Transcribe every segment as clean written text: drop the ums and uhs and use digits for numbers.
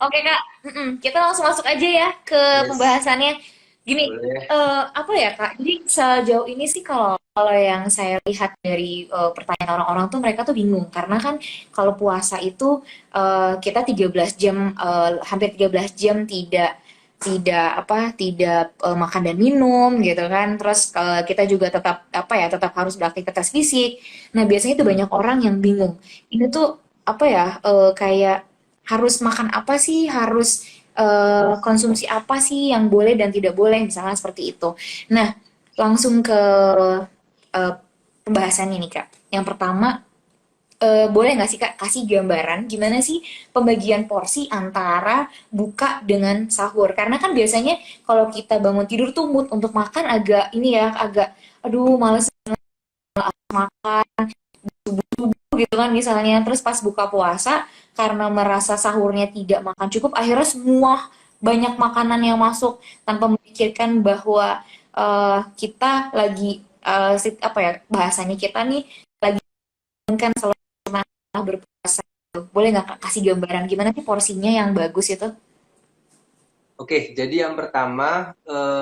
Oke Kak, kita langsung masuk aja ya ke Yes, pembahasannya. Gini, boleh. apa ya Kak? Jadi sejauh ini sih kalau kalau yang saya lihat dari pertanyaan orang-orang tuh mereka tuh bingung karena kan kalau puasa itu kita 13 jam hampir 13 jam tidak tidak tidak makan dan minum gitu kan. Terus kita juga tetap tetap harus beraktivitas fisik. Nah, biasanya itu banyak orang yang bingung. Ini tuh kayak harus makan apa sih, harus konsumsi apa sih yang boleh dan tidak boleh, misalnya seperti itu. Nah, langsung ke eh, pembahasannya nih Kak. Yang pertama, boleh nggak sih Kak kasih gambaran gimana sih pembagian porsi antara buka dengan sahur? Karena kan biasanya kalau kita bangun tidur tuh mood untuk makan agak ini ya, agak aduh males makan gitu kan misalnya, terus pas buka puasa karena merasa sahurnya tidak makan cukup akhirnya semua banyak makanan yang masuk tanpa memikirkan bahwa kita lagi bahasanya kita nih lagi kan selama berpuasa. Boleh nggak Kak, kasih gambaran gimana sih porsinya yang bagus itu? Oke, jadi yang pertama,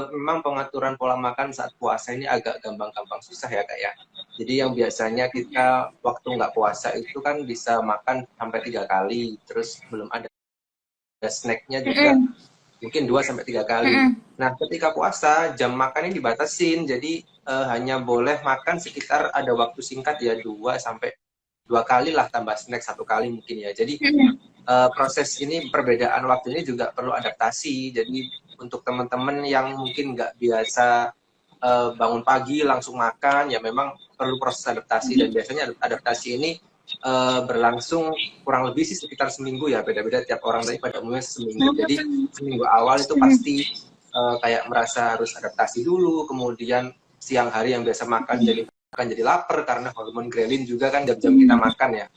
memang pengaturan pola makan saat puasa ini agak gampang-gampang susah ya, Kak, ya. Jadi yang biasanya kita waktu nggak puasa itu kan bisa makan sampai 3 kali, terus belum ada snacknya juga Mm-mm. mungkin 2 sampai 3 kali. Mm-mm. Nah, ketika puasa, jam makannya dibatasin, jadi hanya boleh makan sekitar ada waktu singkat ya, 2 kali lah tambah snack 1 kali mungkin ya. Jadi Mm-mm. proses ini perbedaan waktu ini juga perlu adaptasi. Jadi untuk teman-teman yang mungkin nggak biasa bangun pagi langsung makan, ya memang perlu proses adaptasi dan biasanya adaptasi ini berlangsung kurang lebih sih sekitar seminggu ya, beda-beda tiap orang tapi pada umumnya seminggu. Jadi seminggu awal itu pasti kayak merasa harus adaptasi dulu, kemudian siang hari yang biasa makan jadi akan jadi lapar karena hormon grelin juga kan jam-jam kita makan ya.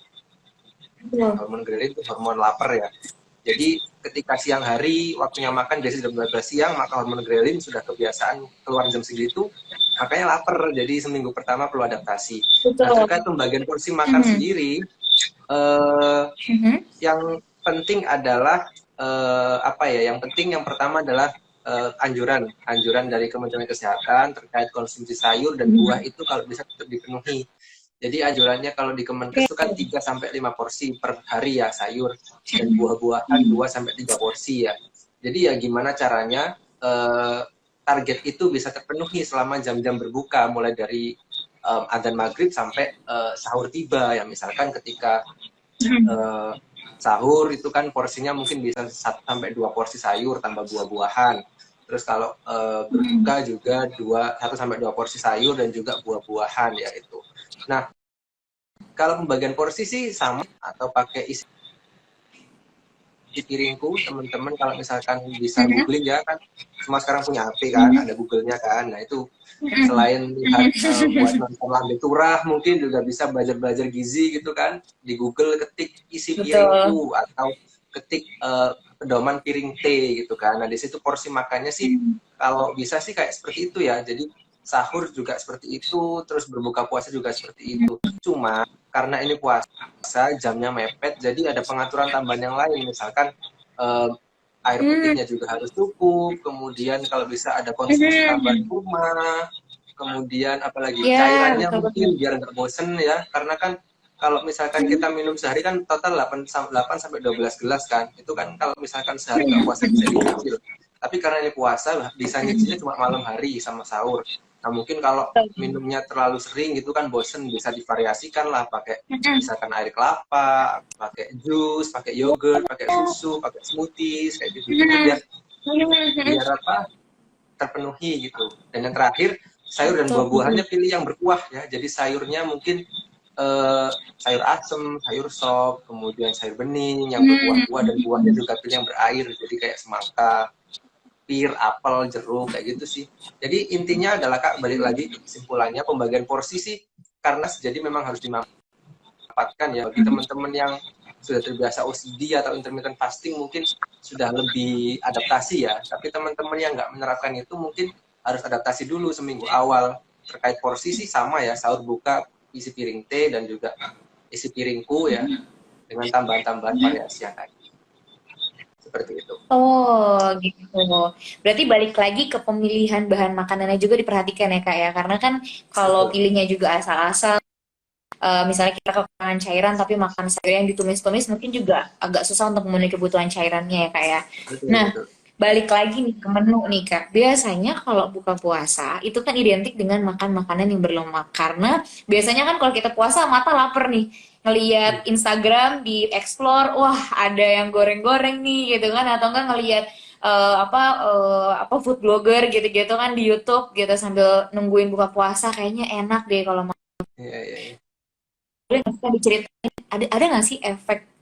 Betul. Hormon grelin itu hormon lapar ya. Jadi ketika siang hari waktunya makan biasanya jam 12 siang, maka hormon grelin sudah kebiasaan keluar jam segitu, makanya lapar. Jadi seminggu pertama perlu adaptasi. Nah, Betul. terkait pembagian porsi makan Mhm. sendiri, eh, Mhm. yang penting adalah apa ya? Yang penting yang pertama adalah anjuran dari Kementerian Kesehatan terkait konsumsi sayur dan buah itu kalau bisa tetap dipenuhi. Jadi anjurannya kalau di Kemenkes Oke. itu kan 3 sampai 5 porsi per hari ya sayur dan buah-buahan 2 sampai 3 porsi ya. Jadi ya gimana caranya target itu bisa terpenuhi selama jam-jam berbuka mulai dari adzan maghrib sampai sahur tiba ya, misalkan ketika eh, sahur itu kan porsinya mungkin bisa 1 sampai 2 porsi sayur tambah buah-buahan. Terus kalau berbuka juga 1 sampai 2 porsi sayur dan juga buah-buahan ya itu. Nah, kalau pembagian porsi sih sama atau pakai isi piringku, teman-teman kalau misalkan bisa googling ya kan, semua sekarang punya HP kan, ada Google-nya kan. Nah, itu selain lihat buat nonton lambe turah, mungkin juga bisa belajar-belajar gizi gitu kan. Di Google ketik isi Betul. piringku atau ketik pedoman piring T gitu kan. Nah, di situ porsi makannya sih kalau bisa sih kayak seperti itu ya. Jadi sahur juga seperti itu, terus berbuka puasa juga seperti itu. Cuma karena ini puasa, jamnya mepet, jadi ada pengaturan tambahan yang lain. Misalkan eh, air Hmm. putihnya juga harus cukup, kemudian kalau bisa ada konsumsi tambahan Mhm. kurma, kemudian apalagi Ya, cairannya betul betul. mungkin biar nggak bosen ya, karena kan kalau misalkan kita minum sehari kan total 8 sampai 12 gelas kan, itu kan kalau misalkan sehari nggak puasa bisa dicicil. Tapi karena ini puasa bisa nyicilnya cuma malam hari sama sahur. Nah mungkin kalau minumnya terlalu sering gitu kan bosen, bisa divariasikan lah pakai misalkan air kelapa, pakai jus, pakai yogurt, pakai susu, pakai smoothies kayak gitu-gitu biar biar apa terpenuhi gitu. Dan yang terakhir sayur dan Betul. buah-buahannya pilih yang berkuah ya. Jadi sayurnya mungkin sayur asem, sayur sop, kemudian sayur bening yang berkuah-kuah dan buahnya juga pilih yang berair. Jadi kayak semangka, pir, apel, jeruk kayak gitu sih. Jadi intinya adalah Kak balik lagi ke kesimpulannya pembagian porsi sih karena jadi memang harus dimanfaatkan ya bagi teman-teman yang sudah terbiasa OCD atau intermittent fasting mungkin sudah lebih adaptasi ya. Tapi teman-teman yang nggak menerapkan itu mungkin harus adaptasi dulu seminggu awal. Terkait porsi sih sama ya, sahur buka isi piring teh dan juga isi piringku ya dengan tambahan-tambahan variasi yang tadi. seperti itu. Oh, gitu. Berarti balik lagi ke pemilihan bahan makanannya juga diperhatikan ya, Kak ya. Karena kan kalau Betul, pilihnya juga asal-asal, misalnya kita kekurangan cairan tapi makan sayur yang ditumis-tumis mungkin juga agak susah untuk memenuhi kebutuhan cairannya ya, Kak ya. betul, Nah, betul. balik lagi nih ke menu nih, Kak. Biasanya kalau buka puasa itu kan identik dengan makan makanan yang berlemak. Karena biasanya kan kalau kita puasa mata lapar nih. Hmm. Ngelihat Instagram di explore, wah ada yang goreng-goreng nih gitu kan, atau enggak ngelihat apa food blogger gitu-gitu kan di YouTube gitu sambil nungguin buka puasa kayaknya enak deh kalau Iya, iya, iya. bisa diceritain ada nggak sih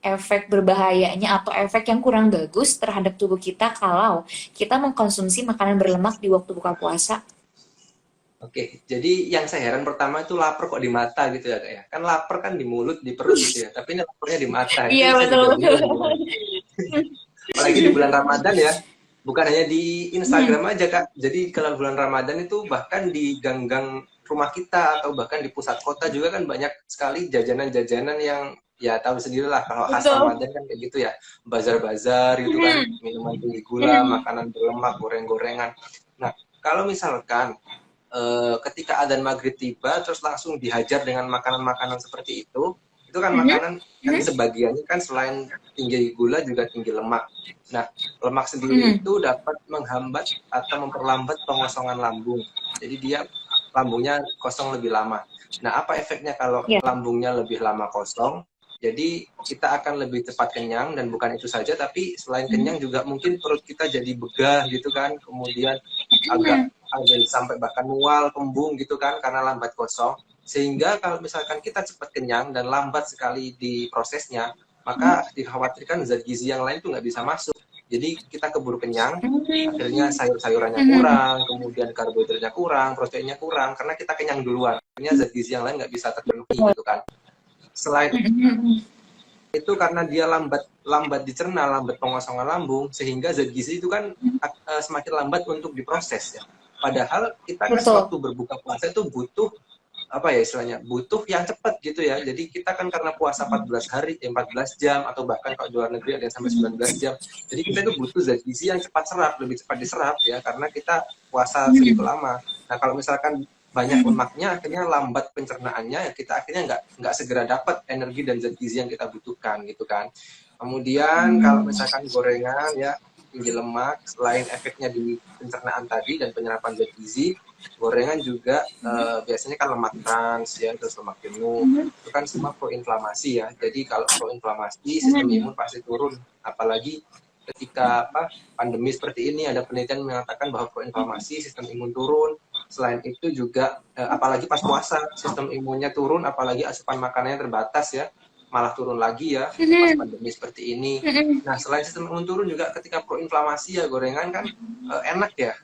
efek berbahayanya atau efek yang kurang bagus terhadap tubuh kita kalau kita mengkonsumsi makanan berlemak di waktu buka puasa? Oke, jadi yang saya heran pertama itu lapar kok di mata gitu ya, Kak ya. Kan lapar kan di mulut, di perut gitu ya. Tapi ini laparnya di mata. Iya Itu saya betul juga betul. bingung gimana. Apalagi di bulan Ramadan ya. Bukan hanya di Hmm, Instagram aja, Kak. Jadi kalau bulan Ramadan itu bahkan di gang-gang rumah kita atau bahkan di pusat kota juga kan banyak sekali jajanan-jajanan yang ya tahu sendirilah kalau khas betul. Ramadan kan kayak gitu ya. Bazar-bazar gitu kan, Hmm, minuman tinggi gula, hmm, makanan berlemak, goreng-gorengan. Nah, kalau misalkan ketika adzan maghrib tiba terus langsung dihajar dengan makanan-makanan seperti itu kan hmm, makanan kan hmm, sebagiannya kan selain tinggi gula juga tinggi lemak. Nah, lemak sendiri hmm. itu dapat menghambat atau memperlambat pengosongan lambung. Jadi dia lambungnya kosong lebih lama. Nah, apa efeknya kalau Ya. lambungnya lebih lama kosong? Jadi kita akan lebih cepat kenyang dan bukan itu saja, tapi selain kenyang juga mungkin perut kita jadi begah gitu kan, kemudian agak Hmm, ada sampai bahkan mual, kembung gitu kan karena lambat kosong. Sehingga kalau misalkan kita cepat kenyang dan lambat sekali di prosesnya, maka dikhawatirkan zat gizi yang lain itu nggak bisa masuk. Jadi kita keburu kenyang, akhirnya sayur-sayurannya hmm, kurang, kemudian karbohidratnya kurang, proteinnya kurang, karena kita kenyang duluan. Akhirnya zat gizi yang lain nggak bisa terpenuhi gitu kan. Selain hmm, itu karena dia lambat lambat dicerna, lambat pengosongan lambung, sehingga zat gizi itu kan semakin lambat untuk diproses ya. Padahal kita kan betul. waktu berbuka puasa itu butuh apa ya istilahnya, butuh yang cepat gitu ya. Jadi kita kan karena puasa 14 hari, 14 jam atau bahkan kalau di luar negeri ada yang sampai 19 jam. Jadi kita itu butuh zat gizi yang cepat serap, lebih cepat diserap ya karena kita puasa segitu Hmm, lama. Nah, kalau misalkan banyak hmm, lemaknya akhirnya lambat pencernaannya ya kita akhirnya nggak segera dapat energi dan zat gizi yang kita butuhkan gitu kan. Kemudian kalau hmm, misalkan gorengan ya tinggi lemak, selain efeknya di pencernaan tadi dan penyerapan zat gizi, gorengan juga biasanya kan lemak trans ya, terus lemak jenuh, hmm, itu kan semua proinflamasi ya. Jadi kalau proinflamasi sistem hmm, imun pasti turun, apalagi ketika apa pandemi seperti ini ada penelitian mengatakan bahwa proinflamasi sistem imun turun. Selain itu juga apalagi pas puasa sistem imunnya turun, apalagi asupan makanannya terbatas ya, malah turun lagi ya pas hmm, pandemi seperti ini. hmm. Nah, selain sistem imun turun juga ketika proinflamasi ya gorengan kan enak ya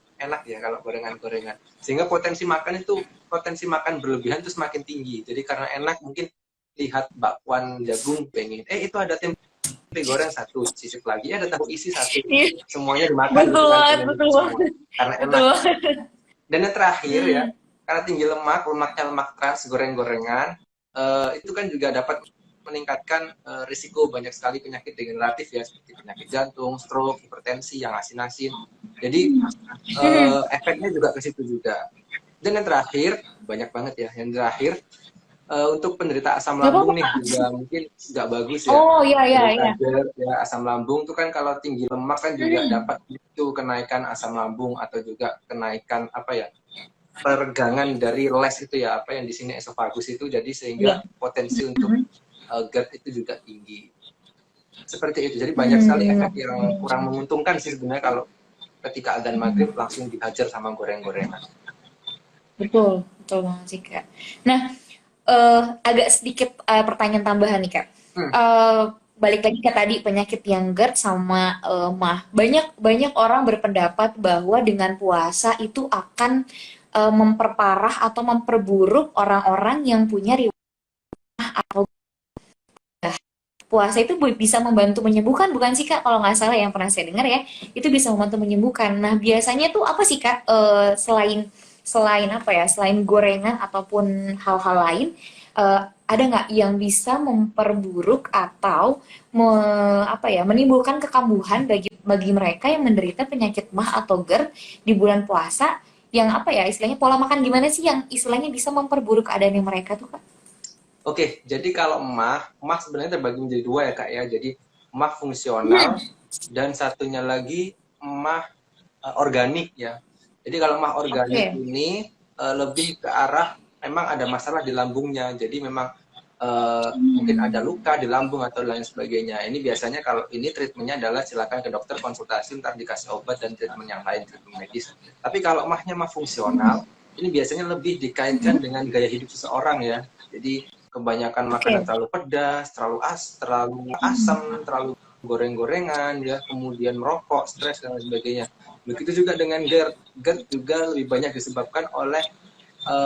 kalau gorengan-gorengan. Sehingga potensi makan berlebihan itu semakin tinggi. Jadi karena enak mungkin lihat bakwan jagung pengen itu ada tempe goreng satu, sisip lagi ada tahu isi satu. Iya, Semuanya dimakan betul gitu kan, banget, pengen itu betul semua. banget, Karena betul enak. banget. Dan yang terakhir ya, Hmm, karena tinggi lemak, lemaknya lemak trans, goreng-gorengan, itu kan juga dapat meningkatkan risiko banyak sekali penyakit degeneratif ya, seperti penyakit jantung, stroke, hipertensi, yang asin-asin. Jadi hmm. efeknya juga ke situ juga. Dan yang terakhir, banyak banget ya, yang terakhir untuk penderita asam Gak lambung apa-apa, nih Kak. juga mungkin nggak bagus ya. Oh, iya, iya, Perlu iya. kader ya asam lambung tuh kan kalau tinggi lemak kan juga Hmm, dapat itu kenaikan asam lambung atau juga kenaikan apa ya peregangan dari les itu ya apa yang di sini esofagus itu jadi iya. sehingga potensi untuk Hmm, GERD itu juga tinggi. Seperti itu. Jadi banyak sekali hmm, efek yang kurang menguntungkan sih sebenarnya kalau ketika adzan maghrib langsung dihajar sama goreng-gorengan. betul, betul banget sih, Kak. Nah, agak sedikit pertanyaan tambahan nih, Kak. Hmm, Eh, balik lagi ke tadi penyakit yang GERD sama MAH. Banyak banyak orang berpendapat bahwa dengan puasa itu akan memperparah atau memperburuk orang-orang yang punya riwayat atau puasa itu bisa membantu menyembuhkan bukan sih Kak? Kalau nggak salah yang pernah saya dengar ya, itu bisa membantu menyembuhkan. Nah, biasanya tuh apa sih Kak? Selain selain apa ya? Selain gorengan ataupun hal-hal lain, ada nggak yang bisa memperburuk atau apa ya, menimbulkan kekambuhan bagi bagi mereka yang menderita penyakit MAH atau GERD di bulan puasa, yang apa ya istilahnya, pola makan gimana sih yang istilahnya bisa memperburuk keadaan mereka tuh, Kak? Oke, jadi kalau emah sebenarnya terbagi menjadi dua ya Kak ya. Jadi emah fungsional dan satunya lagi emah organik ya. Jadi kalau emah organik Oke. ini lebih ke arah memang ada masalah di lambungnya. Jadi memang mungkin ada luka di lambung atau lain sebagainya. Ini biasanya kalau ini treatmentnya adalah silakan ke dokter konsultasi, ntar dikasih obat dan treatment yang lain, treatment medis. Tapi kalau emahnya emah fungsional, ini biasanya lebih dikaitkan dengan gaya hidup seseorang ya. Jadi kebanyakan makanan Oke. terlalu pedas, terlalu asam, terlalu goreng-gorengan ya, kemudian merokok, stres dan lain sebagainya. Begitu juga dengan GERD. GERD juga lebih banyak disebabkan oleh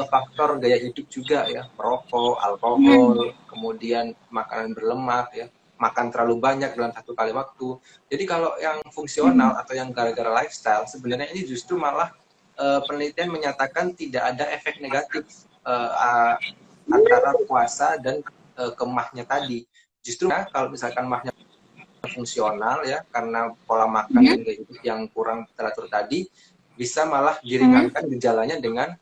faktor gaya hidup juga ya, merokok, alkohol, kemudian makanan berlemak ya, makan terlalu banyak dalam satu kali waktu. Jadi kalau yang fungsional atau yang gara-gara lifestyle, sebenarnya ini justru malah penelitian menyatakan tidak ada efek negatif antara puasa dan kemahnya tadi. Justru kalau misalkan mahnya fungsional ya, karena pola makan dan gaya hidup yang kurang teratur tadi, bisa malah diringankan gejalanya dengan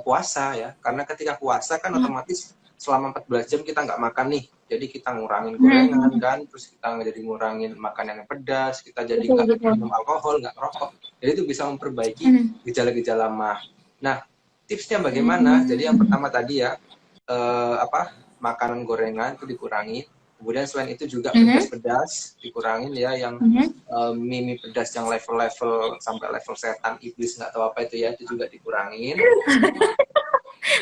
puasa ya. Karena ketika puasa kan otomatis selama 14 jam kita nggak makan nih. Jadi kita ngurangin gorengan kan, terus kita jadi ngurangin makanan yang pedas, kita jadi Betul, nggak betul. minum alkohol, nggak ngerokok. Jadi itu bisa memperbaiki gejala-gejala mah. Nah, tipsnya bagaimana? Jadi yang pertama tadi ya, makanan gorengan itu dikurangi. Kemudian selain itu juga pedas-pedas dikurangin ya, yang mie pedas yang level-level sampai level setan, iblis nggak tahu apa itu ya, itu juga dikurangin.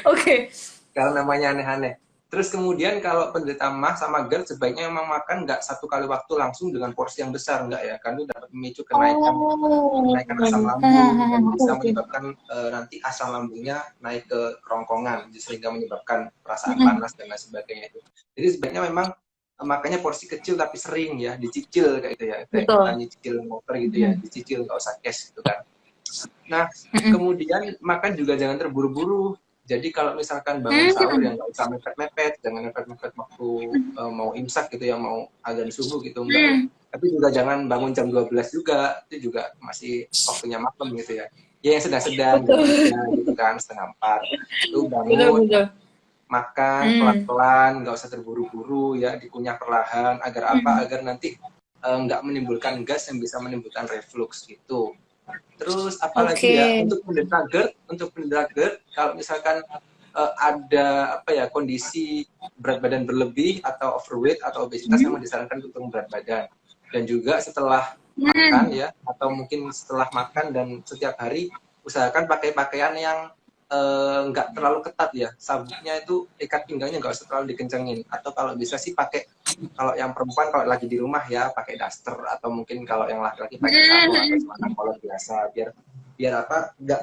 Oke. Karena namanya aneh-aneh. Terus kemudian kalau penderita MAH sama GERD sebaiknya memang makan nggak satu kali waktu langsung dengan porsi yang besar, nggak ya, karena itu dapat memicu kenaikan asam lambung dan bisa menyebabkan nanti asam lambungnya naik ke kerongkongan sehingga menyebabkan perasaan panas dan lain sebagainya itu. Jadi sebaiknya memang makanya porsi kecil tapi sering ya, dicicil kayak itu ya, kayak kita nyicil motor gitu ya, dicicil nggak usah cash gitu kan. Nah, kemudian makan juga jangan terburu-buru. Jadi kalau misalkan bangun sahur yang nggak usah mepet-mepet, jangan mepet-mepet waktu mau imsak gitu ya, mau azan subuh gitu, enggak ya. Tapi juga jangan bangun jam 12 juga, itu juga masih waktunya makan gitu ya. Ya yang sedang-sedang gitu kan, setengah 4. Itu bangun, makan pelan-pelan, nggak usah terburu-buru ya, dikunyah perlahan. Agar apa? Agar nanti nggak menimbulkan gas yang bisa menimbulkan reflux gitu. Terus apalagi ya, untuk penderita GERD, kalau misalkan ada apa ya, kondisi berat badan berlebih atau overweight atau obesitas, yang disarankan untuk berat badan. Dan juga setelah makan ya, atau mungkin setelah makan dan setiap hari, usahakan pakai pakaian yang nggak terlalu ketat ya, sabuknya itu ikat pinggangnya nggak usah terlalu dikencengin, atau kalau bisa sih pakai, kalau yang perempuan kalau lagi di rumah ya pakai daster, atau mungkin kalau yang laki-laki pakai sarung atau celana kolor biasa, biar apa, nggak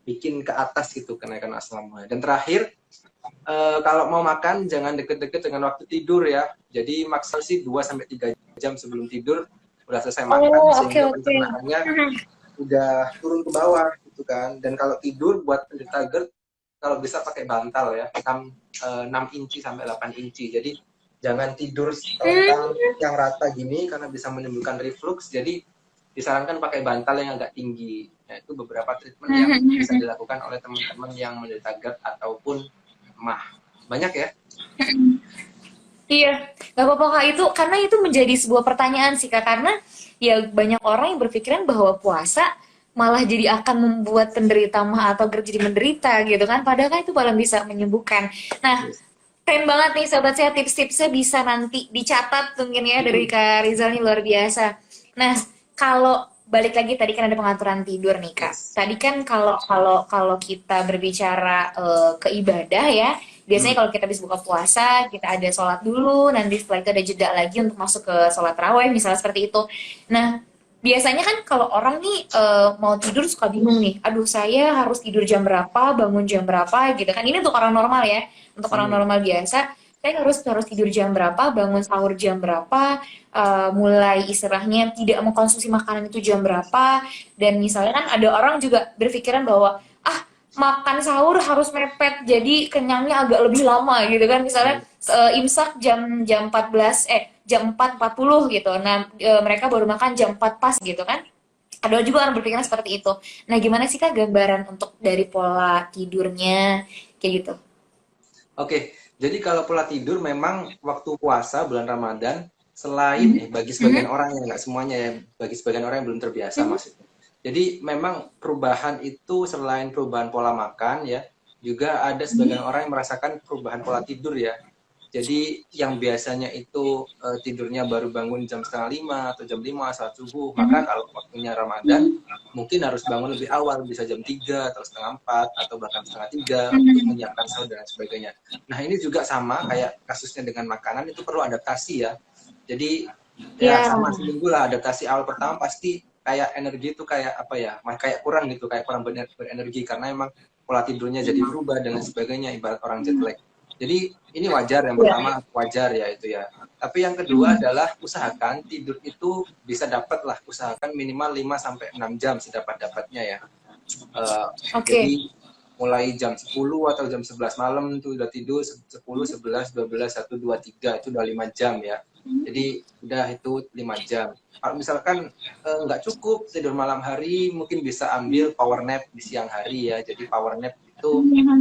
bikin ke atas gitu kenaikan asam lambungnya. Dan terakhir, kalau mau makan jangan deket-deket dengan waktu tidur ya, jadi maksimal sih 2-3 jam sebelum tidur udah selesai makan, sehingga pencernaannya udah turun ke bawah gitu kan. Dan kalau tidur buat penderita GERD, kalau bisa pakai bantal ya, 6 inci sampai 8 inci. Jadi jangan tidur telentang yang rata gini karena bisa menimbulkan reflux. Jadi disarankan pakai bantal yang agak tinggi. Nah, itu beberapa treatment yang bisa dilakukan oleh teman-teman yang menderita GERD ataupun MAH. Banyak ya? Iya, nggak apa-apa Kak, itu karena itu menjadi sebuah pertanyaan sih Kak, karena ya banyak orang yang berpikiran bahwa puasa malah jadi akan membuat penderita MAH atau GERD jadi menderita gitu kan, padahal kan itu malah bisa menyembuhkan. Nah, keren banget nih sobat saya, tips-tipsnya bisa nanti dicatat mungkin ya dari Kak Rizal, nih luar biasa. Nah, kalau balik lagi tadi kan ada pengaturan tidur nih Kak. Tadi kan kalau kalau kalau kita berbicara ke ibadah ya, biasanya kalau kita habis buka puasa, kita ada sholat dulu, nanti setelah itu ada jeda lagi untuk masuk ke sholat raweh, misalnya seperti itu. Nah, biasanya kan kalau orang nih mau tidur suka bingung nih, aduh saya harus tidur jam berapa, bangun jam berapa gitu kan. Ini untuk orang normal ya, untuk orang normal biasa, saya harus tidur jam berapa, bangun sahur jam berapa, mulai istilahnya tidak mengkonsumsi makanan itu jam berapa. Dan misalnya kan ada orang juga berpikiran bahwa makan sahur harus mepet, jadi kenyangnya agak lebih lama gitu kan. Misalnya imsak jam 14, jam 4.40 gitu. Nah, mereka baru makan jam 4 pas gitu kan. Ada juga orang berpikiran seperti itu. Nah, gimana sih Kak gambaran untuk dari pola tidurnya kayak gitu? Oke, jadi kalau pola tidur memang waktu puasa bulan Ramadan Mhm. selain bagi sebagian Mhm. orang yang nggak semuanya ya, bagi sebagian orang yang belum terbiasa Mhm. maksudnya. Jadi memang perubahan itu selain perubahan pola makan ya, juga ada sebagian Mhm. orang yang merasakan perubahan pola tidur ya. Jadi yang biasanya itu tidurnya baru bangun jam setengah lima atau jam 5 saat subuh, maka Mhm. kalau waktunya Ramadan mungkin harus bangun lebih awal, bisa jam 3 atau setengah 4 atau bahkan setengah 3 untuk Mhm. menyiapkan sahur dan sebagainya. Nah ini juga sama kayak kasusnya dengan makanan, itu perlu adaptasi ya. Jadi ya Ya. sama seminggu lah, adaptasi awal pertama pasti kayak energi itu kayak apa ya, kayak kurang gitu, kayak kurang berenergi karena emang pola tidurnya jadi berubah dan lain sebagainya, ibarat orang jet lag. Jadi ini wajar, yang Ya. pertama wajar ya itu ya. Tapi yang kedua Mhm. adalah usahakan tidur itu bisa dapat lah, usahakan minimal 5 sampai 6 jam sedapat-dapatnya ya. Eh, Oke. jadi mulai jam 10 atau jam 11 malam itu udah tidur 10, 11, 12, 1, 2, 3 itu udah 5 jam ya. Jadi udah itu 5 jam. Kalau misalkan nggak cukup tidur malam hari, mungkin bisa ambil power nap di siang hari ya. Jadi power nap itu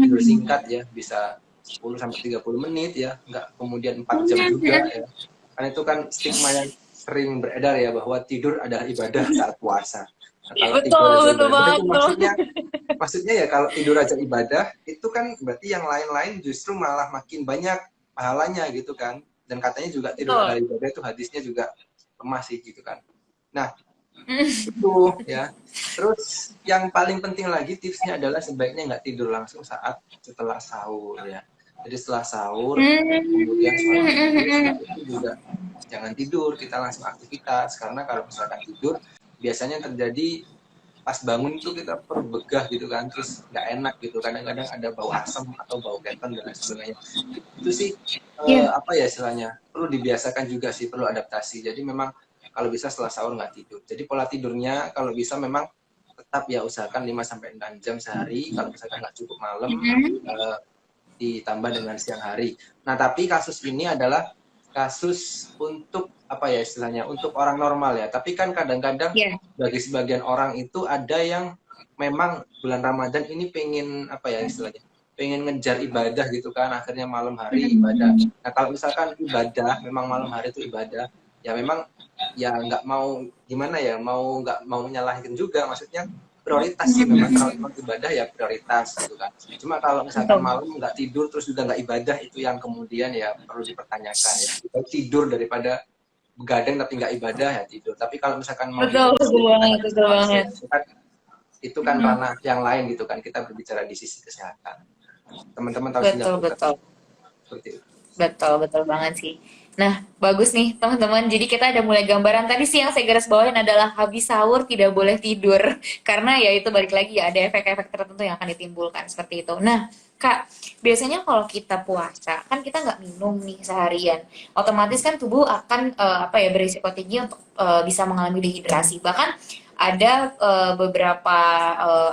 tidur singkat ya, bisa 10 sampai 30 menit ya, nggak kemudian 4 jam juga ya. Karena itu kan stigma yang sering beredar ya bahwa tidur adalah ibadah saat puasa. Nah, kalau tidur Betul, aja betul ibadah banget itu tuh. maksudnya ya kalau tidur aja ibadah itu kan berarti yang lain-lain justru malah makin banyak pahalanya gitu kan. Dan katanya juga tidur Betul. adalah ibadah itu hadisnya juga lemah sih gitu kan. Nah, Mhm. itu ya. Terus yang paling penting lagi tipsnya adalah sebaiknya nggak tidur langsung saat setelah sahur ya. Jadi setelah sahur, kemudian sholat subuh, setelah Mhm. itu juga jangan tidur, kita langsung aktivitas. Karena kalau misalkan tidur, biasanya yang terjadi pas bangun itu kita perut begah gitu kan, terus nggak enak gitu. Kadang-kadang ada bau asam atau bau keton dan lain sebagainya. Itu sih Iya. apa ya istilahnya, perlu dibiasakan juga sih, perlu adaptasi. Jadi memang kalau bisa setelah sahur nggak tidur. Jadi pola tidurnya kalau bisa memang tetap ya usahakan 5 sampai 6 jam sehari. Kalau misalkan nggak cukup malam, Mhm. eh, ditambah dengan siang hari. Nah, tapi kasus ini adalah kasus untuk apa ya istilahnya, untuk orang normal ya. Tapi kan kadang-kadang Iya. bagi sebagian orang itu ada yang memang bulan Ramadan ini pengen apa ya istilahnya, pengen ngejar ibadah gitu kan, akhirnya malam hari ibadah. Mhm. Nah, kalau misalkan ibadah, memang malam hari itu ibadah, ya memang ya nggak mau gimana ya, mau nggak mau menyalahkan juga, maksudnya prioritas sih memang, kalau Mhm. memang ibadah ya prioritas gitu kan. Cuma kalau misalkan Betul. malam nggak tidur terus juga nggak ibadah, itu yang kemudian ya perlu dipertanyakan ya. Kita tidur daripada begadang tapi nggak ibadah ya tidur. Tapi kalau misalkan mau Betul, ibadah betul kita banget, nggak bisa betul maksa banget. ya. Itu kan Mhm. ranah yang lain gitu kan. Kita berbicara di sisi kesehatan. Teman-teman tahu sendiri Betul, aku betul. seperti itu. Betul, betul banget sih. Nah, bagus nih teman-teman. Jadi kita ada mulai gambaran. Tadi sih yang saya garis bawahin adalah habis sahur tidak boleh tidur. Karena ya itu balik lagi ya, ada efek-efek tertentu yang akan ditimbulkan seperti itu. Nah, Kak, biasanya kalau kita puasa, kan kita nggak minum nih seharian. Otomatis kan tubuh akan apa ya berisiko tinggi untuk bisa mengalami dehidrasi. Bahkan ada beberapa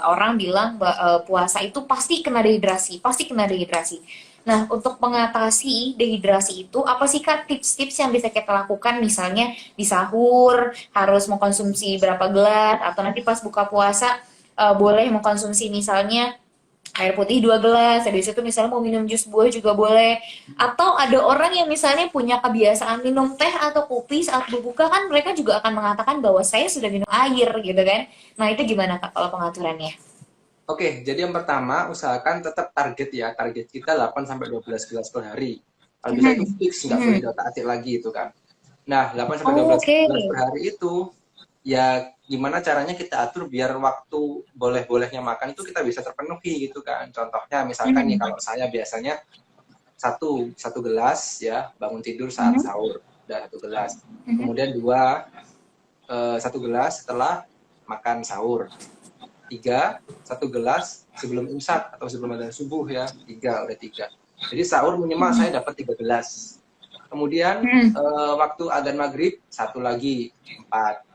orang bilang puasa itu pasti kena dehidrasi, pasti kena dehidrasi. Nah, untuk mengatasi dehidrasi itu, apa sih Kak tips-tips yang bisa kita lakukan? Misalnya di sahur harus mengkonsumsi berapa gelas, atau nanti pas buka puasa boleh mengkonsumsi misalnya air putih 2 gelas, habis itu misalnya mau minum jus buah juga boleh. Atau ada orang yang misalnya punya kebiasaan minum teh atau kopi saat berbuka, kan mereka juga akan mengatakan bahwa saya sudah minum air gitu kan. Nah, itu gimana Kak kalau pengaturannya? Oke, jadi yang pertama usahakan tetap target ya. Target kita 8 sampai 12 gelas per hari. Kalau bisa itu Mhm. fix, nggak perlu Mhm. diotak-atik lagi itu kan. Nah, 8 sampai Oh, 12 oke. gelas per hari itu ya gimana caranya kita atur biar waktu boleh-bolehnya makan itu kita bisa terpenuhi gitu kan. Contohnya misalkan nih Mhm. kalau saya biasanya satu satu gelas ya bangun tidur saat Mhm. sahur, udah satu gelas. Mhm. Kemudian dua, satu gelas setelah makan sahur. Tiga, satu gelas sebelum imsak atau sebelum adzan subuh ya. Tiga, udah tiga. Jadi sahur minimal saya dapat 3 gelas. Kemudian Mhm. waktu adzan maghrib satu lagi, empat.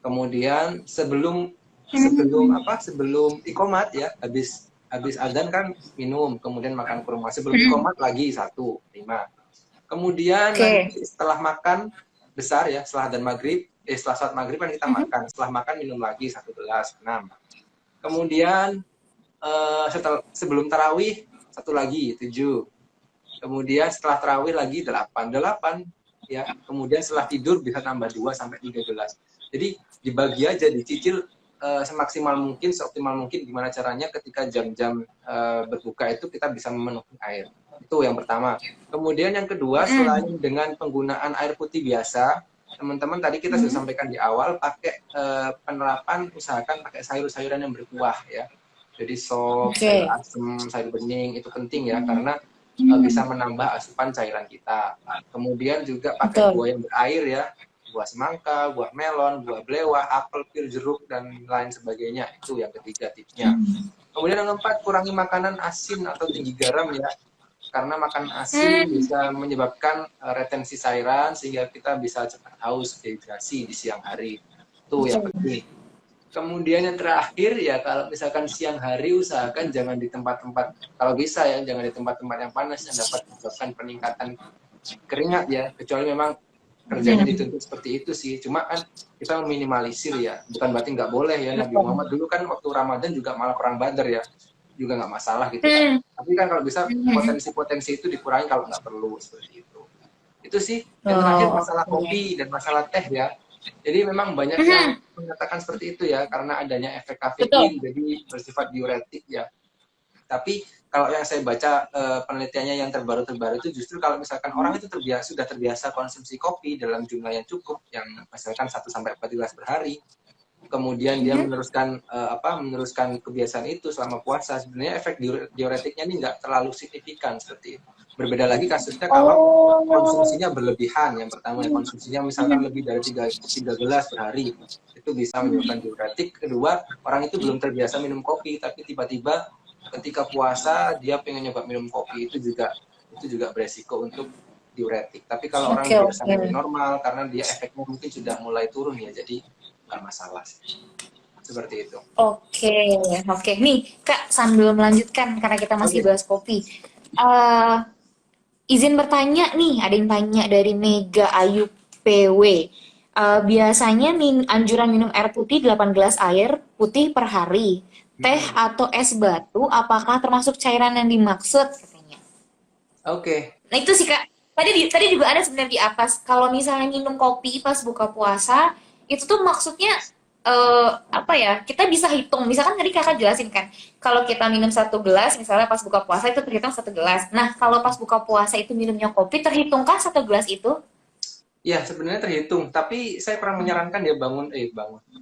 Kemudian sebelum sebelum Mhm. apa? Sebelum ikomat ya, habis Habis azan kan minum, kemudian makan kurma. Sebelum iqomat lagi 1, 5. Kemudian Oke. nanti setelah makan besar ya, setelah azan maghrib, setelah saat maghrib kan kita makan. Setelah makan minum lagi 1 gelas, 6. Kemudian sebelum tarawih 1 lagi, 7. Kemudian setelah tarawih lagi 8 ya. Kemudian setelah tidur bisa tambah 2 sampai 3 gelas. Jadi dibagi aja, dicicil semaksimal mungkin, seoptimal mungkin gimana caranya ketika jam-jam berbuka itu kita bisa memenuhi air. Itu yang pertama. Kemudian yang kedua, selain dengan penggunaan air putih biasa, teman-teman tadi kita sudah sampaikan di awal, pakai penerapan usahakan pakai sayur-sayuran yang berkuah ya. Jadi sop, sayur Oke. asem, sayur bening itu penting ya, karena bisa menambah asupan cairan kita. Kemudian juga pakai Betul. buah yang berair ya, buah semangka, buah melon, buah belewah, apel, pir, jeruk, dan lain sebagainya. Itu yang ketiga tipsnya. Kemudian yang keempat, kurangi makanan asin atau tinggi garam ya. Karena makan asin bisa menyebabkan retensi cairan sehingga kita bisa cepat haus, dehidrasi di siang hari. Itu yang penting. Kemudian yang terakhir ya, kalau misalkan siang hari usahakan jangan di tempat-tempat, kalau bisa ya jangan di tempat-tempat yang panas yang dapat menyebabkan peningkatan keringat ya, kecuali memang kerjanya dituntut seperti itu sih. Cuma kan kita meminimalisir ya, bukan berarti nggak boleh ya. Nabi Muhammad dulu kan waktu Ramadan juga malah perang Badar ya, juga nggak masalah gitu kan. Tapi kan kalau bisa potensi-potensi itu dikurangi kalau nggak perlu, seperti itu. Itu sih. Yang terakhir Oh, masalah kopi dan masalah teh ya. Jadi memang banyak yang mengatakan seperti itu ya, karena adanya efek betul. kafein, jadi bersifat diuretik ya. Tapi kalau yang saya baca penelitiannya yang terbaru-terbaru itu justru kalau misalkan orang itu sudah terbiasa konsumsi kopi dalam jumlah yang cukup, yang misalkan 1-4 gelas per hari, kemudian dia meneruskan kebiasaan itu selama puasa, sebenarnya efek diuretiknya ini nggak terlalu signifikan seperti itu. Berbeda lagi kasusnya kalau Oh. konsumsinya berlebihan. Yang pertama ya, konsumsinya misalkan lebih dari 3 gelas per hari, itu bisa menyebabkan diuretik. Kedua, orang itu belum terbiasa minum kopi, tapi tiba-tiba ketika puasa dia pengen nyoba minum kopi, itu juga beresiko untuk diuretik. Tapi kalau orang Oke, biasa oke. minum normal, karena dia efeknya mungkin sudah mulai turun ya, jadi nggak masalah sih. Seperti itu. Oke, oke. Nih, Kak, sambil melanjutkan karena kita masih Oke. bahas kopi. Eh, izin bertanya nih, ada yang tanya dari Mega Ayu PW. Biasanya anjuran minum air putih 8 gelas air putih per hari. Teh Mm-mm. atau es batu, apakah termasuk cairan yang dimaksud? Katanya. Oke. Nah itu sih Kak. Tadi juga ada sebenarnya di atas. Kalau misalnya minum kopi pas buka puasa, itu tuh maksudnya apa ya? Kita bisa hitung. Misalkan tadi Kakak jelasin kan, kalau kita minum 1 gelas, misalnya pas buka puasa itu terhitung 1 gelas. Nah kalau pas buka puasa itu minumnya kopi, terhitungkah 1 gelas itu? Ya, sebenarnya terhitung, tapi saya kurang menyarankan ya bangun.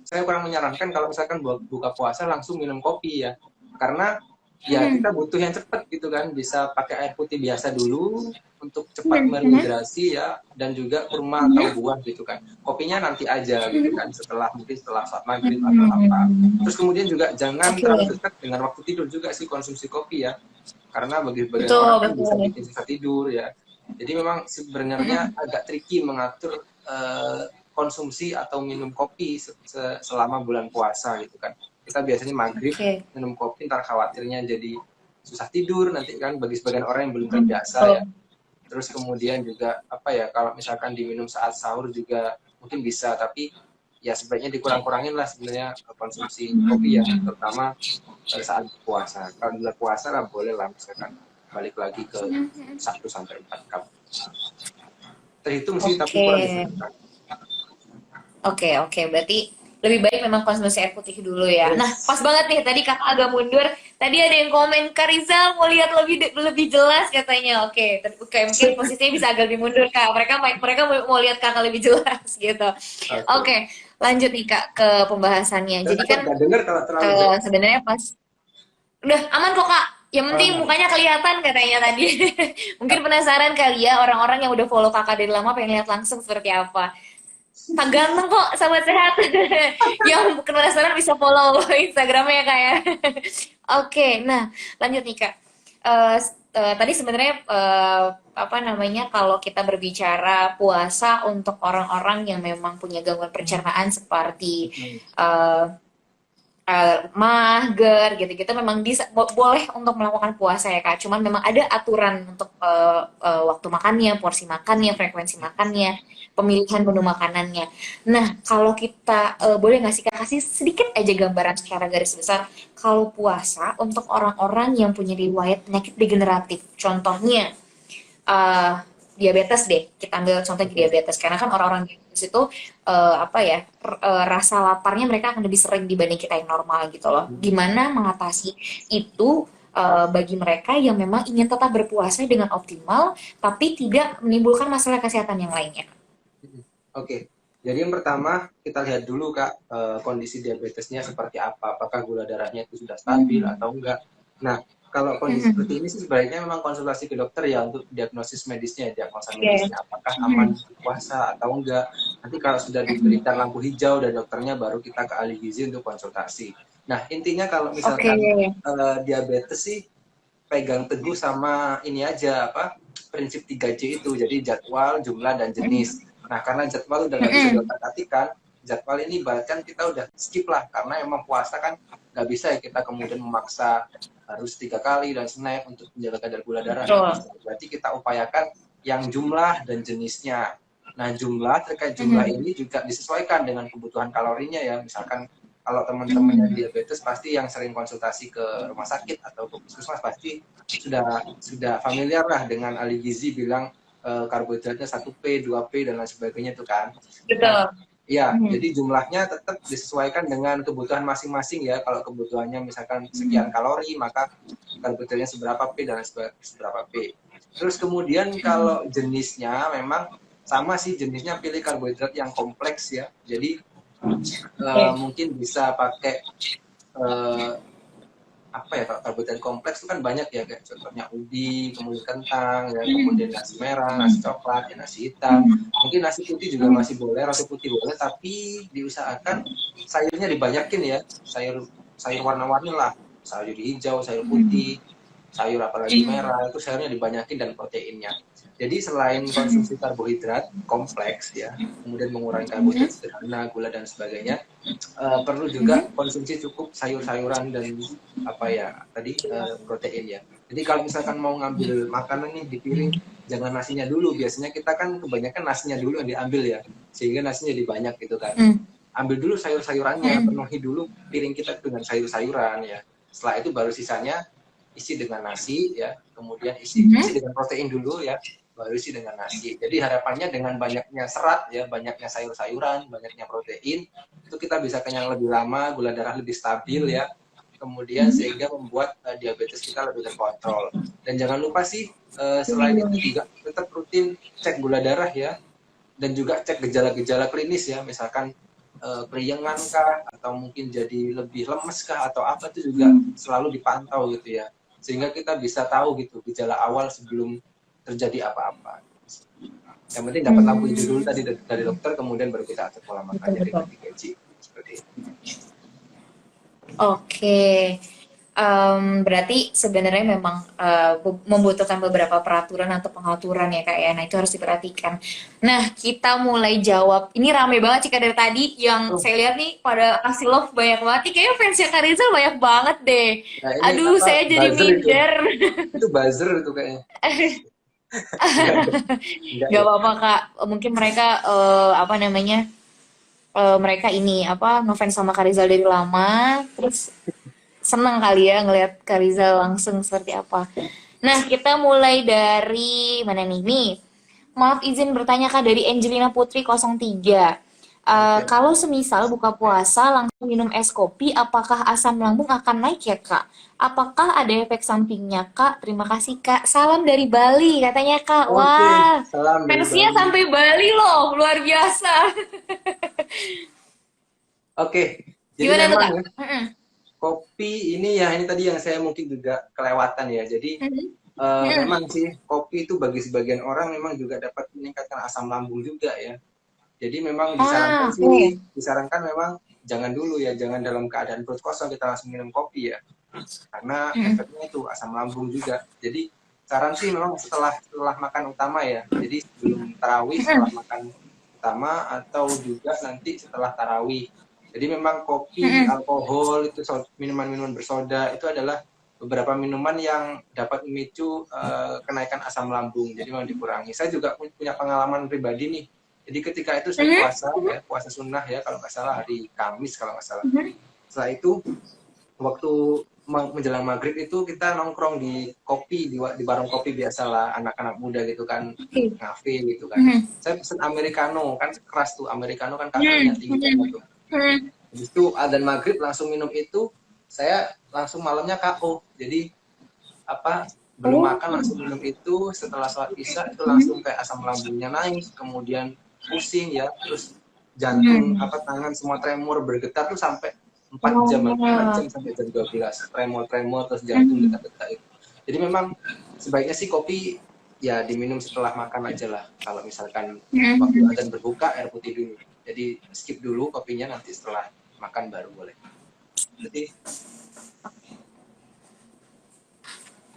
Saya kurang menyarankan kalau misalkan buka puasa langsung minum kopi ya. Karena ya kita butuh yang cepat gitu kan, bisa pakai air putih biasa dulu untuk cepat merehidrasi ya, dan juga kurma atau buah gitu kan. Kopinya nanti aja gitu kan, mungkin setelah saat maghrib atau apa. Terus kemudian juga jangan Oke, terlalu dekat dengan waktu tidur juga sih konsumsi kopi ya. Karena bagi sebagian betul, orang kan bisa betul. bikin susah tidur ya. Jadi memang sebenarnya agak tricky mengatur konsumsi atau minum kopi selama bulan puasa gitu kan. Kita biasanya maghrib Oke, minum kopi, ntar khawatirnya jadi susah tidur nanti kan, bagi sebagian orang yang belum terbiasa ya. betul. Terus kemudian juga apa ya, kalau misalkan diminum saat sahur juga mungkin bisa, tapi ya sebaiknya dikurang-kurangin lah sebenarnya konsumsi kopi ya, terutama saat puasa. Kalau di bulan puasa lah boleh lah misalkan balik lagi ke 1-4 cup. Terhitung sih, tapi kurang Oke. disarankan. Oke, oke. Berarti lebih baik memang konsumsi air putih dulu ya. Nah, pas Yes. banget nih. Tadi kakak agak mundur. Tadi ada yang komen, Kak Rizal mau lihat lebih jelas katanya. Oke, oke, mungkin posisinya bisa agak lebih mundur kak. Mereka mau lihat kakak lebih jelas gitu. Oke. Oke, lanjut nih kak ke pembahasannya. Dan Jadi takut kan nggak dengar kalau terlalu jauh. sebenarnya pas udah aman kok kak. Yang penting Oh, mukanya kelihatan katanya tadi. Mungkin penasaran kali ya orang-orang yang udah follow kakak dari lama pengen lihat langsung seperti apa. Kak ganteng kok, sahabat sehat. Yang penasaran bisa follow Instagramnya ya kak ya. Oke, nah lanjut nih kak. Tadi sebenarnya apa namanya kalau kita berbicara puasa untuk orang-orang yang memang punya gangguan pencernaan seperti hmm. eh, mager gitu-gitu memang bisa boleh untuk melakukan puasa ya Kak. Cuman memang ada aturan untuk waktu makannya, porsi makannya, frekuensi makannya, pemilihan menu makanannya. Nah, kalau kita boleh nggak sih Kak kasih sedikit aja gambaran secara garis besar kalau puasa untuk orang-orang yang punya riwayat penyakit degeneratif. Contohnya uh, diabetes deh, kita ambil contoh Oke. diabetes karena kan orang-orang diabetes itu apa ya rasa laparnya mereka akan lebih sering dibanding kita yang normal gitu loh. Gimana mengatasi itu bagi mereka yang memang ingin tetap berpuasa dengan optimal tapi tidak menimbulkan masalah kesehatan yang lainnya. Oke. Jadi yang pertama kita lihat dulu Kak, kondisi diabetesnya seperti apa. Apakah gula darahnya itu sudah stabil Hmm. atau enggak. Nah, kalau kondisi Hmm. seperti ini sih sebaiknya memang konsultasi ke dokter ya untuk diagnosis medisnya, diagnosa Oke. medisnya. Apakah aman Hmm. puasa atau enggak. Nanti kalau sudah Hmm. diberikan lampu hijau dari dokternya baru kita ke ahli gizi untuk konsultasi. Nah, intinya kalau Oke. misalkan diabetes sih pegang teguh sama ini aja apa prinsip 3J itu, jadi jadwal, jumlah, dan jenis. Nah, karena jadwal udah nggak bisa Hmm. diotak-atikkan, jadwal ini bahkan kita udah skip lah, karena emang puasa kan nggak bisa ya kita kemudian memaksa harus 3 kali dan snack untuk menjaga kadar gula darah, nggak Betul. bisa. Berarti kita upayakan yang jumlah dan jenisnya. Nah, terkait jumlah Hmm. ini juga disesuaikan dengan kebutuhan kalorinya ya. Misalkan kalau teman-teman yang Hmm. diabetes pasti yang sering konsultasi ke rumah sakit atau ke puskesmas pasti sudah familiar lah dengan ahli gizi bilang karbohidratnya 1P, 2P dan lain sebagainya itu kan. Nah, Betul. ya, Hmm. jadi jumlahnya tetap disesuaikan dengan kebutuhan masing-masing ya. Kalau kebutuhannya misalkan Hmm. sekian kalori, maka karbohidratnya seberapa P dan seberapa P. Terus kemudian kalau jenisnya memang sama sih jenisnya pilih karbohidrat yang kompleks ya. Jadi Oke. mungkin bisa pakai eh, apa ya karbohidrat kompleks itu kan banyak ya kayak contohnya ubi, kemudian kentang, ya, kemudian nasi merah, nasi coklat, ya, nasi hitam. Mungkin nasi putih juga masih boleh, roti putih boleh, tapi diusahakan sayurnya dibanyakin ya, sayur sayur warna-warni lah, sayur hijau, sayur putih, sayur apalagi merah, itu sayurnya dibanyakin dan proteinnya. Jadi selain konsumsi karbohidrat kompleks ya, kemudian mengurangi karbohidrat sederhana, gula dan sebagainya, perlu juga konsumsi cukup sayur-sayuran dan apa ya tadi protein ya. Jadi kalau misalkan mau ngambil makanan nih di piring, jangan nasinya dulu. Biasanya kita kan kebanyakan nasinya dulu yang diambil ya, sehingga nasinya jadi banyak gitu kan. Hmm. Ambil dulu sayur-sayurannya, Hmm. penuhi dulu piring kita dengan sayur-sayuran ya. Setelah itu baru sisanya isi dengan nasi ya, kemudian isi dengan protein dulu ya, baru isi dengan nasi. Jadi harapannya dengan banyaknya serat ya, banyaknya sayur-sayuran, banyaknya protein, itu kita bisa kenyang lebih lama, gula darah lebih stabil ya, kemudian sehingga membuat diabetes kita lebih terkontrol. Dan jangan lupa sih selain itu juga tetap rutin cek gula darah ya, dan juga cek gejala-gejala klinis ya, misalkan periangan kah, atau mungkin jadi lebih lemes kah, atau apa itu juga selalu dipantau gitu ya, sehingga kita bisa tahu gitu gejala awal sebelum terjadi apa-apa. Yang penting dapat lampu hijau dulu Hmm. tadi dari dokter, kemudian baru kita atur pola Betul makannya betul. dengan 3G seperti itu. Oke. Berarti sebenarnya memang membutuhkan beberapa peraturan atau pengaturan ya Kak ya. Nah itu harus diperhatikan. Nah kita mulai jawab. Ini rame banget sih Kak dari tadi. Yang Oh, saya lihat nih pada kasih love banyak banget. Nih, kayaknya fansnya Kak Rizal banyak banget deh. nah ini Aduh apa saya jadi buzzer minder. itu buzzer itu kayaknya. Enggak, enggak Gak ya. apa-apa Kak. Mungkin mereka apa namanya? Mereka ini apa ngefans sama Kak Rizal dari lama. Terus senang kali ya ngelihat Kak langsung seperti apa. Nah, kita mulai dari mana nih? Nih, maaf izin bertanya Kak dari Angelina Putri 03. Oke. Kalau semisal buka puasa langsung minum es kopi, apakah asam lambung akan naik ya Kak? Apakah ada efek sampingnya Kak? Terima kasih Kak. Salam dari Bali katanya Kak. Oke, Wah, salam dari fansnya Bali. sampai Bali loh, luar biasa. Oke, jadi Gimana tuh memang Kak? ya kopi ini ya ini tadi yang saya mungkin juga kelewatan ya. Jadi memang sih kopi itu bagi sebagian orang memang juga dapat meningkatkan asam lambung juga ya. Jadi memang Ah, oke. disarankan memang jangan dulu ya, jangan dalam keadaan perut kosong kita langsung minum kopi ya, karena efeknya itu asam lambung juga. Jadi saran sih memang setelah makan utama ya. Jadi sebelum tarawih, setelah makan utama atau juga nanti setelah tarawih. Jadi memang kopi, alkohol, itu minuman-minuman bersoda itu adalah beberapa minuman yang dapat memicu kenaikan asam lambung. Jadi memang dikurangi. Saya juga punya pengalaman pribadi nih. Jadi ketika itu saya puasa, ya, puasa sunnah ya, kalau nggak salah hari Kamis kalau nggak salah. Setelah itu waktu menjelang maghrib itu kita nongkrong di kopi, di warung kopi biasalah, anak-anak muda gitu kan, ngafe gitu kan. Saya pesen americano, kan keras tuh, americano kan kafeinnya tinggi banget tuh. Habis itu adzan maghrib langsung minum itu, saya langsung malamnya KO. Jadi apa, belum makan langsung minum itu, setelah sholat isya itu langsung kayak asam lambungnya naik, kemudian pusing ya, terus jantung, tangan semua tremor, bergetar tuh sampai 4 jam, 4 jam sampai jam 12, tremor terus jantung detak-detak itu. Jadi memang sebaiknya sih kopi ya diminum setelah makan aja lah. Kalau misalkan waktu adzan berbuka, air putih dulu. Jadi skip dulu kopinya, nanti setelah makan baru boleh. Jadi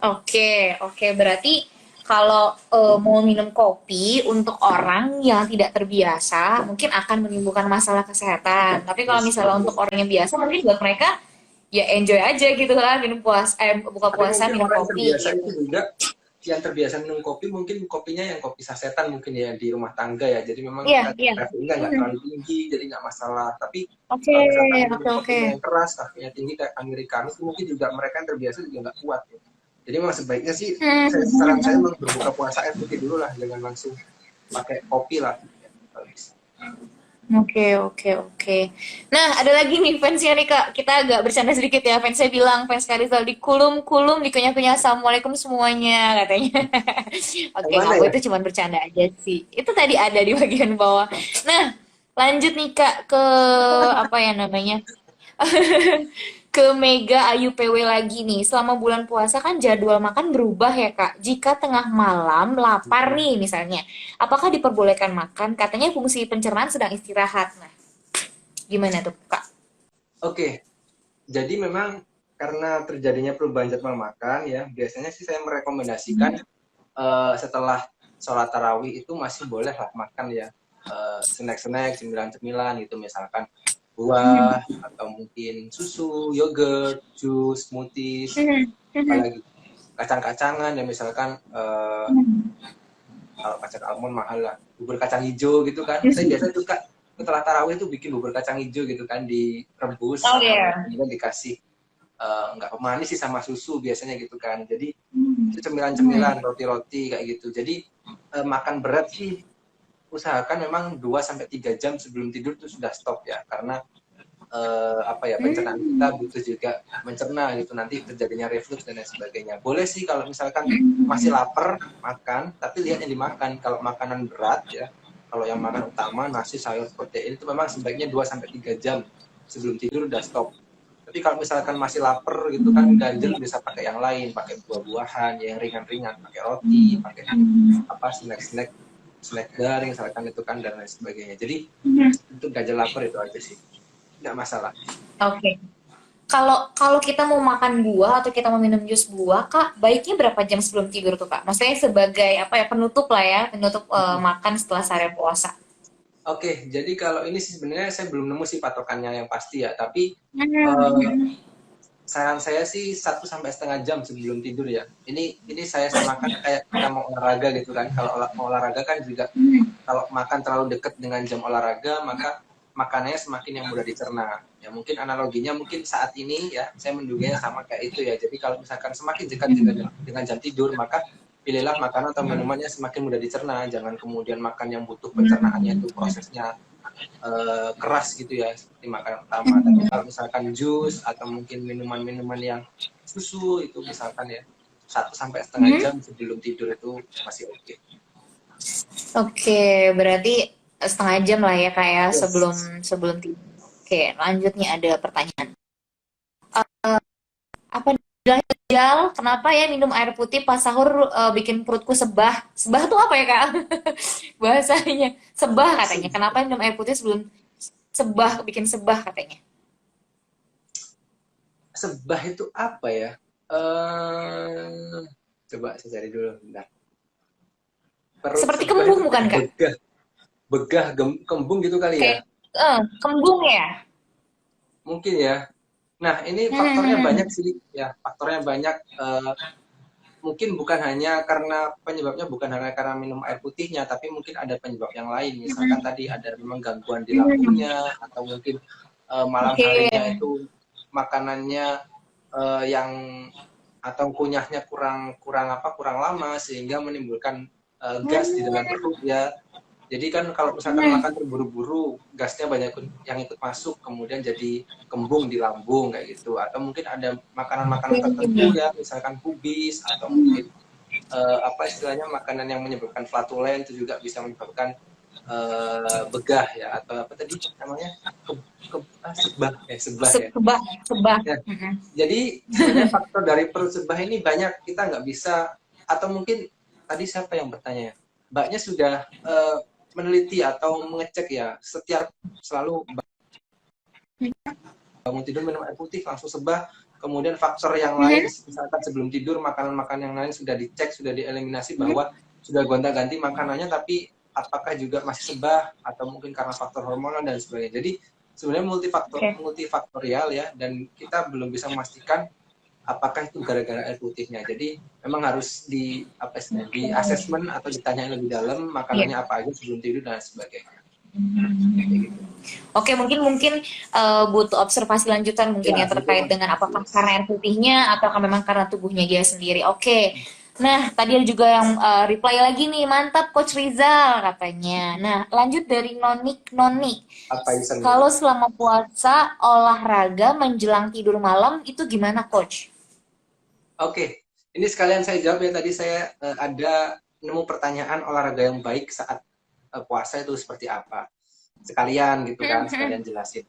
Oke, berarti kalau mau minum kopi untuk orang yang tidak terbiasa, mungkin akan menimbulkan masalah kesehatan. Tapi kalau misalnya untuk orang yang biasa, mungkin buat mereka ya enjoy aja gitu kan, buka puasa minum kopi. Terbiasa itu juga, yang terbiasa minum kopi mungkin kopinya yang kopi sasetan mungkin ya, di rumah tangga ya. Jadi memang kafeinnya nggak terlalu tinggi, jadi nggak masalah. Tapi kalau misalkan minum kopinya yang keras, kafeinnya tinggi kayak americano, mungkin juga mereka yang terbiasa juga nggak kuat ya. Jadi memang sebaiknya sih, saran saya memang berbuka puasa air putih dulu lah, jangan langsung pakai kopi lah. Oke. Nah, ada lagi nih fansnya nih Kak. Kita agak bercanda sedikit ya. Fansnya bilang, fans Karizal di kulum, dikunyah-kunyah, assalamualaikum semuanya katanya. Oke, nggak, gue itu cuma bercanda aja sih. Itu tadi ada di bagian bawah. Nah, lanjut nih Kak ke apa ya namanya? Ke Mega Ayu PW lagi nih. Selama bulan puasa kan jadwal makan berubah ya Kak. Jika tengah malam lapar nih misalnya, apakah diperbolehkan makan? Katanya fungsi pencernaan sedang istirahat. Nah, gimana tuh Kak? Oke, jadi memang karena terjadinya perubahan jadwal makan ya, biasanya sih saya merekomendasikan setelah sholat tarawih itu masih boleh lah makan ya, snack-snack, cemilan-cemilan gitu, misalkan buah atau mungkin susu, yogurt, jus, smoothies, apalagi kacang-kacangan ya, misalkan kalau kacang almond mahal lah, bubur kacang hijau gitu kan. Saya biasa suka setelah tarawih itu bikin bubur kacang hijau gitu kan, direbus, kemudian dikasih nggak pemanis sih, sama susu biasanya gitu kan. Jadi itu cemilan-cemilan, roti-roti kayak gitu. Jadi makan berat sih usahakan memang 2-3 jam sebelum tidur itu sudah stop ya, karena pencernaan kita butuh juga mencerna gitu, nanti terjadinya reflux dan lain sebagainya. Boleh sih kalau misalkan masih lapar makan, tapi lihat yang dimakan. Kalau makanan berat ya, kalau yang makan utama nasi, sayur, protein, itu memang sebaiknya 2-3 jam sebelum tidur udah stop. Tapi kalau misalkan masih lapar gitu kan, ganjel, bisa pakai yang lain, pakai buah-buahan yang ringan-ringan, pakai roti, pakai snack garing misalkan itu kan, dan lain sebagainya. Jadi untuk ganjel lapar itu aja sih, nggak masalah. Oke. Kalau kita mau makan buah atau kita mau minum jus buah, Kak, baiknya berapa jam sebelum tidur tuh, Kak? Maksudnya sebagai penutup lah ya, penutup makan setelah seharian puasa. Oke, jadi kalau ini sih sebenarnya saya belum nemu sih patokannya yang pasti ya, tapi saran saya sih 1-1,5 jam sebelum tidur ya. Ini saya samakan kayak kita mau olahraga gitu kan. Kalau mau olahraga kan juga, kalau makan terlalu dekat dengan jam olahraga, maka makanannya semakin yang mudah dicerna. Ya mungkin analoginya mungkin saat ini ya, saya menduganya sama kayak itu ya. Jadi kalau misalkan semakin dekat dengan jam tidur, maka pilihlah makanan atau minumannya semakin mudah dicerna. Jangan kemudian makan yang butuh pencernaannya itu prosesnya keras gitu ya, seperti makanan utama. Tapi kalau misalkan jus atau mungkin minuman-minuman yang susu itu misalkan ya, 1-1,5 jam sebelum tidur itu masih oke. Oke, berarti setengah jam lah ya kayak sebelum tidur. Oke, lanjutnya ada pertanyaan. Apa Jal, kenapa ya minum air putih pas sahur bikin perutku sebah? Sebah tuh apa ya Kak? Bahasanya sebah katanya. Kenapa minum air putih sebelum bikin sebah katanya? Sebah itu apa ya? Coba saya cari dulu, bentar. Perut seperti kembung bukan Kak? Begah, kembung gitu kali ya? Kembung ya? mungkin ya. Nah, ini faktornya banyak sih, ya. Faktornya banyak. Mungkin bukan hanya karena penyebabnya bukan hanya karena minum air putihnya, tapi mungkin ada penyebab yang lain. Misalkan tadi ada memang gangguan di lambungnya, atau mungkin malam Oke. harinya itu makanannya yang atau kunyahnya kurang kurang apa kurang lama sehingga menimbulkan gas di dalam perut ya. Jadi kan kalau misalkan makan terburu-buru, gasnya banyak yang ikut masuk, kemudian jadi kembung di lambung kayak gitu. Atau mungkin ada makanan-makanan tertentu ya, misalkan kubis atau mungkin apa istilahnya makanan yang menyebabkan flatulen itu juga bisa menyebabkan begah ya atau apa tadi namanya sebah ya. Sebah. Ya. Jadi sebenarnya faktor dari perut sebah ini banyak, kita nggak bisa, atau mungkin tadi siapa yang bertanya ya, mbaknya sudah meneliti atau mengecek ya setiap selalu bangun tidur minum air putih langsung sebah, kemudian faktor yang lain misalkan sebelum tidur makanan-makanan yang lain sudah dicek, sudah dieliminasi bahwa sudah gonta-ganti makanannya, tapi apakah juga masih sebah atau mungkin karena faktor hormonal dan sebagainya. Jadi sebenarnya multifaktorial ya, dan kita belum bisa memastikan apakah itu gara-gara air putihnya. Jadi memang harus di apa istilahnya, di assessment atau ditanyain lebih dalam makanannya apa aja sebelum tidur dan sebagainya. Oke, mungkin butuh observasi lanjutan mungkin ya terkait dengan apakah karena air putihnya atau memang karena tubuhnya dia sendiri. Oke. Nah, tadi ada juga yang reply lagi nih, mantap Coach Rizal katanya. Nah, lanjut dari Nonik. Kalau selama puasa olahraga menjelang tidur malam itu gimana Coach? Oke, ini sekalian saya jawab ya. Tadi saya ada nemu pertanyaan olahraga yang baik saat puasa itu seperti apa. Sekalian gitu kan, sekalian jelasin.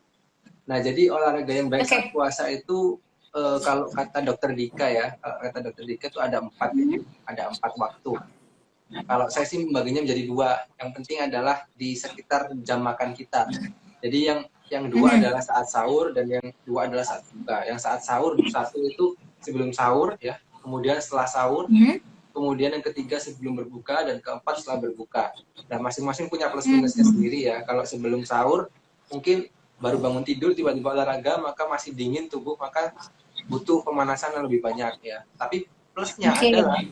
Nah, jadi olahraga yang baik saat puasa itu kalau kata dokter Dika ya, kata dokter Dika itu ada 4 ya, ada 4 waktu. Kalau saya sih membaginya menjadi 2. Yang penting adalah di sekitar jam makan kita. Jadi yang 2 adalah saat sahur dan yang 2 adalah saat buka. Yang saat sahur 1 itu sebelum sahur ya, kemudian setelah sahur, kemudian yang ketiga sebelum berbuka, dan keempat setelah berbuka. Nah, masing-masing punya plus minusnya sendiri ya. Kalau sebelum sahur mungkin baru bangun tidur tiba-tiba olahraga, maka masih dingin tubuh, maka butuh pemanasan yang lebih banyak ya. Tapi plusnya adalah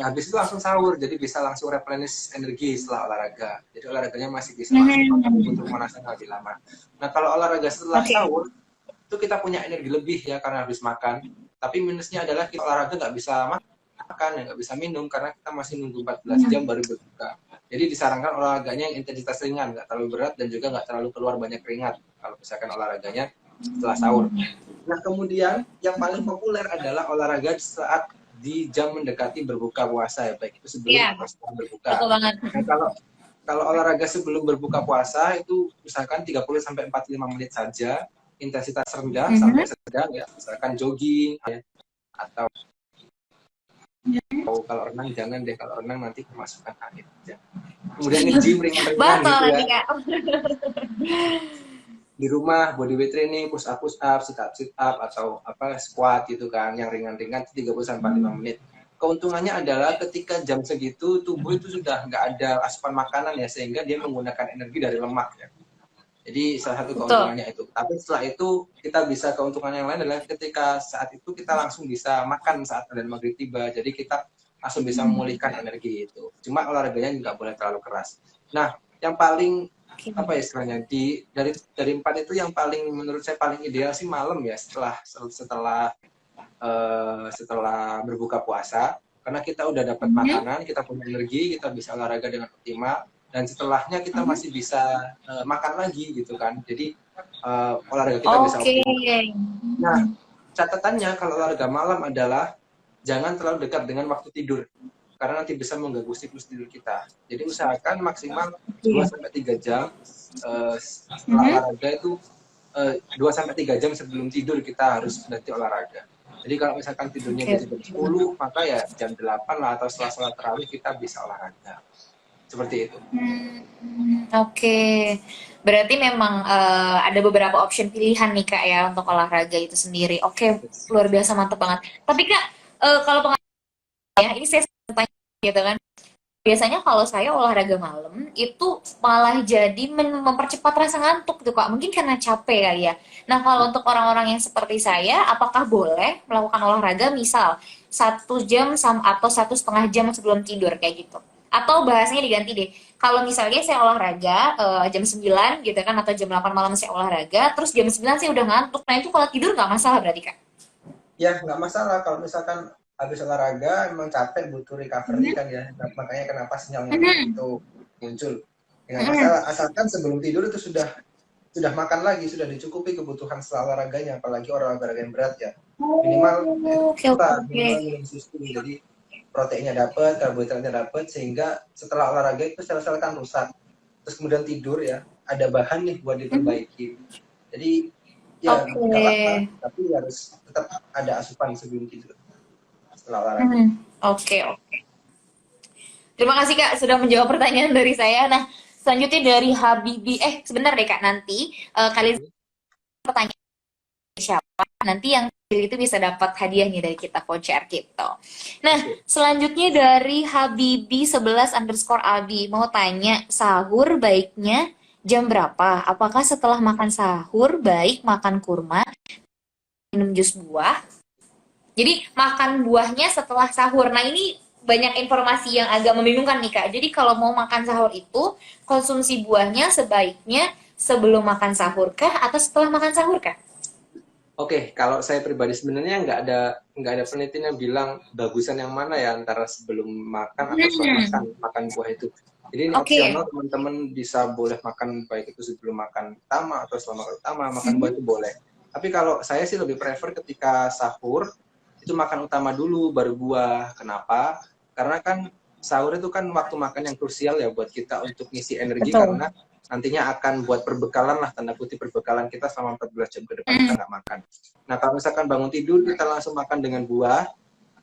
habis itu langsung sahur, jadi bisa langsung replenish energi setelah olahraga. Jadi olahraganya masih bisa langsung, tapi butuh pemanasan lebih lama. Nah, kalau olahraga setelah sahur itu kita punya energi lebih ya karena habis makan. Tapi minusnya adalah kita olahraga nggak bisa makan, ya nggak bisa minum karena kita masih nunggu 14 jam baru berbuka. Jadi disarankan olahraganya yang intensitas ringan, nggak terlalu berat dan juga nggak terlalu keluar banyak keringat kalau misalkan olahraganya setelah sahur. Nah, kemudian yang paling populer adalah olahraga saat di jam mendekati berbuka puasa ya, baik itu sebelum atau setelah berbuka. Nah, kalau olahraga sebelum berbuka puasa itu misalkan 30 sampai 45 menit saja, intensitas rendah sampai sedang ya, misalkan jogging ya, atau kalau renang jangan deh, kalau renang nanti kemasukan air ya. Kemudian nge-gym ringan-ringan gitu ya. Di rumah body weight training, push up, sit up atau apa squat gitu kan, yang ringan-ringan 30 sampai 45 menit. Keuntungannya adalah ketika jam segitu tubuh itu sudah nggak ada asupan makanan ya, sehingga dia menggunakan energi dari lemak ya. Jadi salah satu keuntungannya itu. Tapi setelah itu kita bisa, keuntungan yang lain adalah ketika saat itu kita langsung bisa makan saat adzan maghrib tiba. Jadi kita langsung bisa memulihkan energi itu. Cuma olahraganya nggak boleh terlalu keras. Nah, yang paling apa ya istilahnya, dari 4 itu yang paling menurut saya paling ideal sih malam ya, setelah berbuka puasa, karena kita udah dapat makanan, kita punya energi, kita bisa olahraga dengan optimal, dan setelahnya kita masih bisa makan lagi gitu kan. Jadi olahraga kita bisa optimal. Nah, catatannya kalau olahraga malam adalah jangan terlalu dekat dengan waktu tidur, karena nanti bisa mengganggu siklus tidur kita. Jadi usahakan maksimal 2-3 jam setelah olahraga itu 2-3 jam sebelum tidur kita harus berhenti olahraga. Jadi kalau misalkan tidurnya bisa jam 10, maka ya jam 8 lah, atau setelah sholat tarawih kita bisa olahraga. Seperti itu. Oke. Berarti memang ada beberapa option pilihan nih Kak ya untuk olahraga itu sendiri. Oke, luar biasa, mantap banget. Tapi Kak, kalau pengalaman ya, ini saya tanya gitu kan, biasanya kalau saya olahraga malam itu malah jadi mempercepat rasa ngantuk tuh Kak. Mungkin karena capek kali ya. Nah, kalau untuk orang-orang yang seperti saya, apakah boleh melakukan olahraga misal 1 jam atau 1,5 jam sebelum tidur kayak gitu? Atau bahasanya diganti deh. Kalau misalnya saya olahraga jam 9 gitu kan, atau jam 8 malam saya olahraga, terus jam 9 saya udah ngantuk. Nah, itu kalau tidur nggak masalah berarti Kak? Ya nggak masalah kalau misalkan habis olahraga emang capek butuh recovery kan ya. Nah, makanya kenapa sinyal ngantuk Mhm, itu muncul. Ya, nggak mhm. masalah asalkan sebelum tidur itu sudah makan lagi, sudah dicukupi kebutuhan setelah olahraganya, apalagi olahraga yang berat ya. Minimal Oh, oke oke oke. minimal minum susu. Jadi proteinnya dapat, karbohidratnya dapat, sehingga setelah olahraga itu sel-sel kan rusak. Terus kemudian tidur ya, ada bahan nih buat Mhm. diperbaiki. Jadi ya nggak Oke. apa-apa, tapi harus tetap ada asupan sebelum tidur setelah olahraga. Mhm. Oke, oke. Terima kasih Kak sudah menjawab pertanyaan dari saya. Nah, selanjutnya dari Habibi. Sebentar deh Kak, nanti kalian Hmm, pertanyaan siapa? Nanti yang pilih itu bisa dapat hadiah nih dari kita voucher gitu. Nah, oke. selanjutnya dari Habibi 11 underscore Abi mau tanya sahur baiknya jam berapa? Apakah setelah makan sahur baik makan kurma, minum jus buah? Jadi makan buahnya setelah sahur. Nah ini banyak informasi yang agak membingungkan nih Kak. Jadi kalau mau makan sahur itu konsumsi buahnya sebaiknya sebelum makan sahur kah atau setelah makan sahur kah? Oke, kalau saya pribadi sebenarnya nggak ada penelitian yang bilang bagusan yang mana ya antara sebelum makan atau setelah Hmm, makan buah itu. Jadi ini oke. opsional, teman-teman bisa boleh makan baik itu sebelum makan utama atau setelah makan utama, makan buah Mhm. itu boleh. Tapi kalau saya sih lebih prefer ketika sahur itu makan utama dulu baru buah. Kenapa? Karena kan sahur itu kan waktu makan yang krusial ya buat kita untuk ngisi energi, Betul. karena nantinya akan buat perbekalan lah, tanda kutip perbekalan kita selama 14 jam ke depan kita Hmm, nggak makan. Nah, kalau misalkan bangun tidur kita langsung makan dengan buah,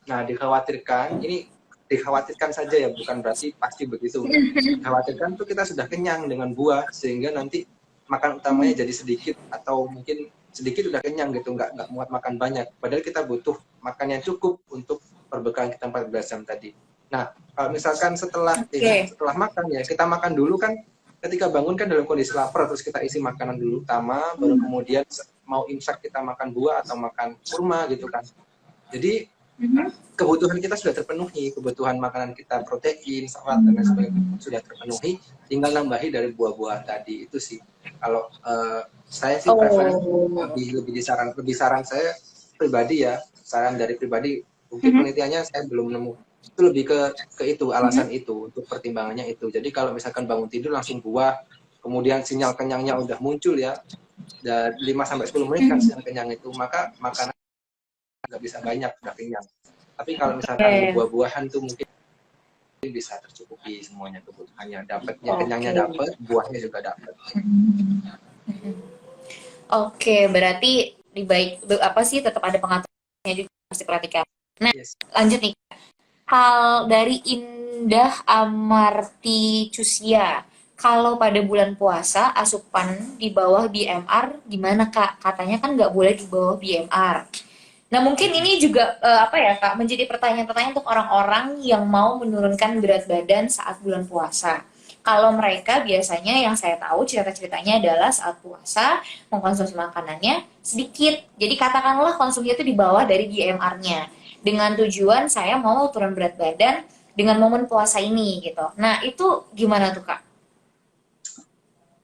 nah dikhawatirkan, ini dikhawatirkan saja ya, bukan berarti pasti begitu enggak. Dikhawatirkan tuh kita sudah kenyang dengan buah, sehingga nanti makan utamanya jadi sedikit, atau mungkin sedikit udah kenyang gitu, nggak muat makan banyak. Padahal kita butuh makan yang cukup untuk perbekalan kita 14 jam tadi. Nah, kalau misalkan oke. setelah makan ya, kita makan dulu kan, ketika bangun kan dalam kondisi lapar, terus kita isi makanan dulu utama, baru kemudian mau imsak kita makan buah atau makan kurma gitu kan. Jadi Mhm. kebutuhan kita sudah terpenuhi, kebutuhan makanan kita protein, serat dan lain sebagainya sudah terpenuhi, tinggal nambahi dari buah-buah tadi itu sih. Kalau saya sih prefer Oh. lebih saran saya pribadi ya, saran dari pribadi, mungkin Mhm. penelitiannya saya belum nemu, itu lebih ke itu, alasan Mhm. itu, untuk pertimbangannya itu. Jadi kalau misalkan bangun tidur langsung buah, kemudian sinyal kenyangnya udah muncul ya, dan 5 sampai 10 menit kan Mhm. sinyal kenyang itu, maka makanan nggak bisa banyak, udah kenyang. Tapi kalau misalkan ada Oke. buah-buahan tuh mungkin bisa tercukupi semuanya kebutuhannya. Dapatnya, kenyangnya Oke. dapat, buahnya juga dapat. Mhm. Mhm. Oke, berarti di baik apa sih tetap ada pengaturannya juga harus diperhatikan. Nah, Yes. lanjut nih. Hal dari Indah Amarti Cusia. Kalau pada bulan puasa asupan di bawah BMR gimana Kak? Katanya kan nggak boleh di bawah BMR. Nah mungkin ini juga apa ya Kak menjadi pertanyaan-pertanyaan untuk orang-orang yang mau menurunkan berat badan saat bulan puasa. Kalau mereka biasanya yang saya tahu cerita-ceritanya adalah saat puasa mengkonsumsi makanannya sedikit. Jadi katakanlah konsumsinya itu di bawah dari BMR-nya. Dengan tujuan saya mau turun berat badan dengan momen puasa ini gitu. Nah itu gimana tuh Kak?